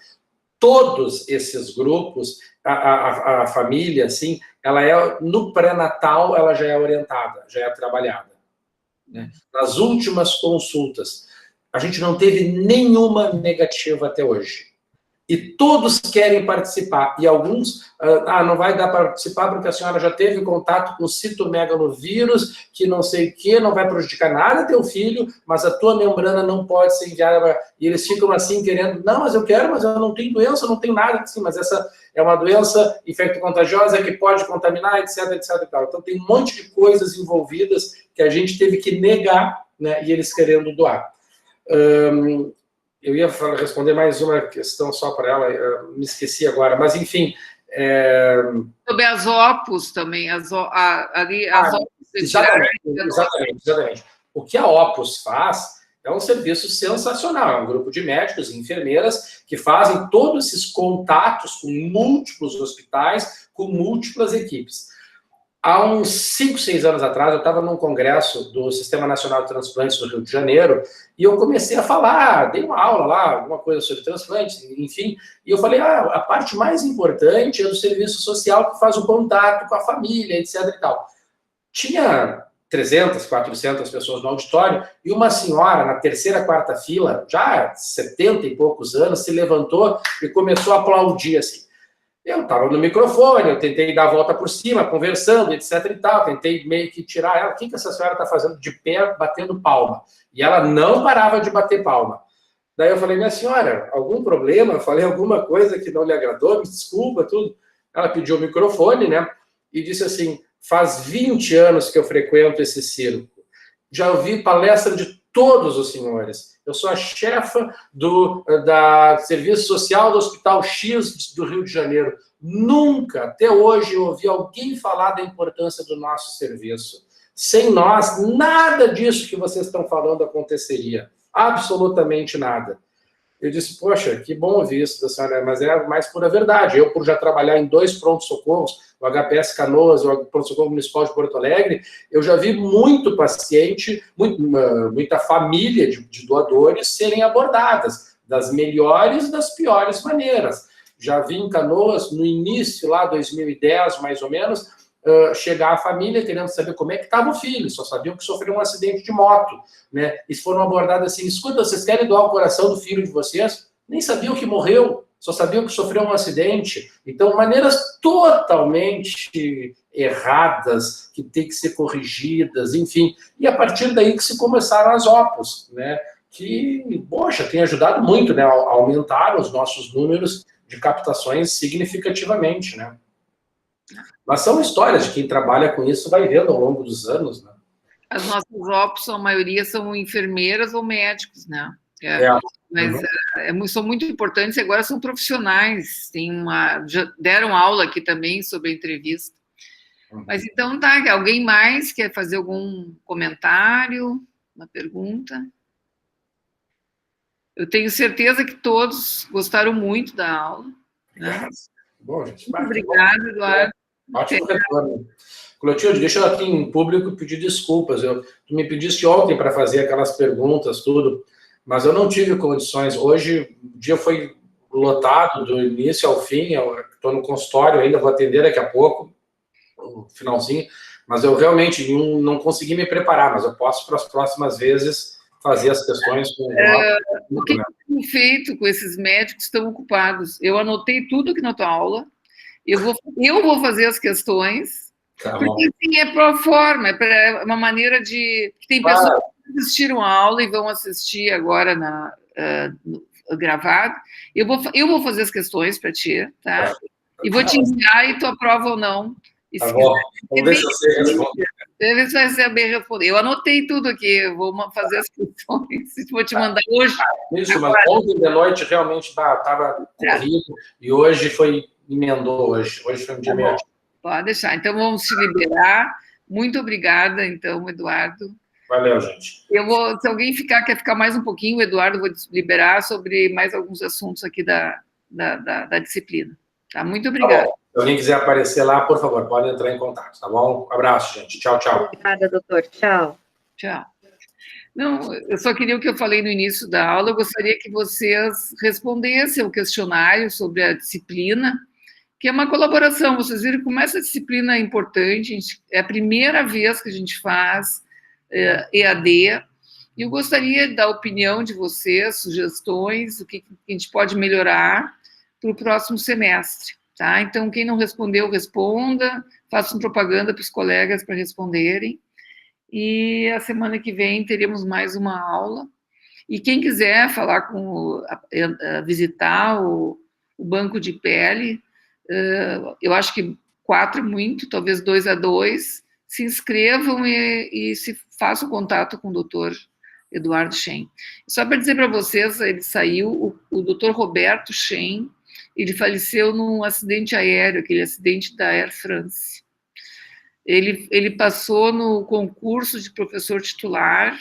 Todos esses grupos, a família, assim, ela é, no pré-natal, ela já é orientada, já é trabalhada. Né? Nas últimas consultas, a gente não teve nenhuma negativa até hoje. E todos querem participar. E alguns, não vai dar para participar porque a senhora já teve contato com citomegalovírus, que não sei o que, não vai prejudicar nada teu filho, mas a tua membrana não pode ser enviada. E eles ficam assim querendo, não, mas eu quero, mas eu não tenho doença, eu não tenho nada assim, mas essa é uma doença infecto-contagiosa que pode contaminar, etc, etc e tal. Então tem um monte de coisas envolvidas que a gente teve que negar, né, e eles querendo doar. Eu ia responder mais uma questão só para ela, me esqueci agora, mas enfim... Sobre as OPUS também, as OPUS... Exatamente. O que a OPUS faz é um serviço sensacional, é um grupo de médicos e enfermeiras que fazem todos esses contatos com múltiplos hospitais, com múltiplas equipes. Há uns 5, 6 anos atrás, eu estava num congresso do Sistema Nacional de Transplantes do Rio de Janeiro, e eu comecei a falar, dei uma aula lá, alguma coisa sobre transplantes, enfim, e eu falei, a parte mais importante é do serviço social que faz o contato com a família, etc e tal. Tinha 300, 400 pessoas no auditório, e uma senhora, na terceira, quarta fila, já 70 e poucos anos, se levantou e começou a aplaudir, assim. Eu estava no microfone, eu tentei dar a volta por cima, conversando, etc e tal, tentei meio que tirar ela. O que essa senhora está fazendo de pé, batendo palma? E ela não parava de bater palma. Daí eu falei, minha senhora, algum problema? Eu falei alguma coisa que não lhe agradou? Me desculpa, tudo. Ela pediu o microfone, né? e disse assim, faz 20 anos que eu frequento esse circo. Já ouvi palestra de todos os senhores. Eu sou a chefa da Serviço Social do Hospital X do Rio de Janeiro. Nunca, até hoje, eu ouvi alguém falar da importância do nosso serviço. Sem nós, nada disso que vocês estão falando aconteceria. Absolutamente nada. Eu disse, poxa, que bom ouvir isso da senhora, mas é a mais pura verdade. Eu, por já trabalhar em 2 pronto-socorros, o HPS Canoas e o Pronto-Socorro Municipal de Porto Alegre, eu já vi muito paciente, muita família de doadores serem abordadas, das melhores e das piores maneiras. Já vi em Canoas, no início, lá, 2010, mais ou menos, chegar a família querendo saber como é que estava o filho, só sabiam que sofreu um acidente de moto, né? E foram abordados assim, escuta, vocês querem doar o coração do filho de vocês? Nem sabiam que morreu, só sabiam que sofreu um acidente. Então, maneiras totalmente erradas, que tem que ser corrigidas, enfim. E a partir daí que se começaram as OPOS, né? Que, poxa, tem ajudado muito, né? A aumentar os nossos números de captações significativamente, né? Mas são histórias de quem trabalha com isso, vai vendo ao longo dos anos, né? As nossas OPs, a maioria são enfermeiras ou médicos, né? Mas são muito importantes e agora são profissionais. Já deram aula aqui também sobre a entrevista. Mas então tá, alguém mais quer fazer algum comentário, uma pergunta? Eu tenho certeza que todos gostaram muito da aula, né? Bom, gente, muito obrigada, Eduardo. Ótimo retorno. Clotilde, deixa eu aqui em público pedir desculpas. Tu me pediste ontem para fazer aquelas perguntas, tudo, mas eu não tive condições. Hoje o dia foi lotado do início ao fim. Eu estou no consultório ainda, vou atender daqui a pouco, no finalzinho, mas eu realmente não consegui me preparar, mas eu posso para as próximas vezes fazer as questões com o que tem feito com esses médicos que estão ocupados? Eu anotei tudo aqui na tua aula. Eu vou fazer as questões, porque assim, é pro forma, é uma maneira de... Tem pessoas que assistiram a aula e vão assistir agora gravado. Eu vou fazer as questões para ti, tá? E vou te enviar e tu aprova ou não. Tá bom, vamos ver se você responde. Ver se vai ser bem respondido. Eu anotei tudo aqui, eu vou fazer as questões, vou te mandar hoje. Isso, mas ontem de noite realmente estava corrido e hoje emendou hoje foi um dia meio... Pode deixar, então vamos te liberar. Muito obrigada, então, Eduardo. Valeu, gente. Se alguém quer ficar mais um pouquinho, o Eduardo, vou liberar sobre mais alguns assuntos aqui da disciplina. Tá? Muito obrigada. Tá, se alguém quiser aparecer lá, por favor, pode entrar em contato, tá bom? Um abraço, gente. Tchau, tchau. Obrigada, doutor. Tchau. Tchau. Não, eu só queria o que eu falei no início da aula, eu gostaria que vocês respondessem ao questionário sobre a disciplina, que é uma colaboração. Vocês viram como essa disciplina é importante, é a primeira vez que a gente faz EAD, e eu gostaria da opinião de vocês, sugestões, o que a gente pode melhorar para o próximo semestre, tá? Então, quem não respondeu, responda, façam propaganda para os colegas para responderem, e a semana que vem teremos mais uma aula, e quem quiser falar visitar o banco de pele, eu acho que 4 é muito, talvez 2 a 2, se inscrevam e se façam contato com o doutor Eduardo Shen. Só para dizer para vocês, ele saiu, o doutor Roberto Shen, ele faleceu num acidente aéreo, aquele acidente da Air France. Ele passou no concurso de professor titular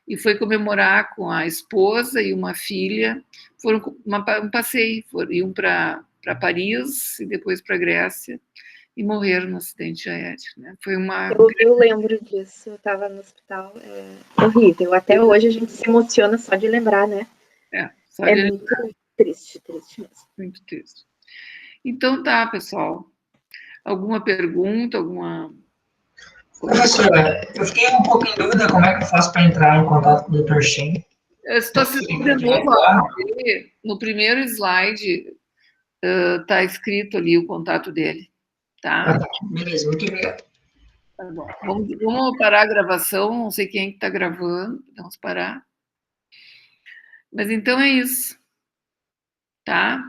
e foi comemorar com a esposa e uma filha, foram um passeio, iam para Paris e depois para Grécia, e morreram no acidente aéreo. Né? Foi eu lembro disso, eu estava no hospital, é horrível, até hoje a gente se emociona só de lembrar, né? Muito triste mesmo. Muito triste. Então tá, pessoal. Alguma pergunta, alguma... Professora, eu fiquei um pouco em dúvida como é que eu faço para entrar em contato com o Dr. Shen. Eu estou assistindo de novo, no primeiro slide está escrito ali o contato dele, tá? Beleza, muito obrigado. Tá bom. Vamos parar a gravação, não sei quem está gravando, vamos parar. Mas então é isso, tá?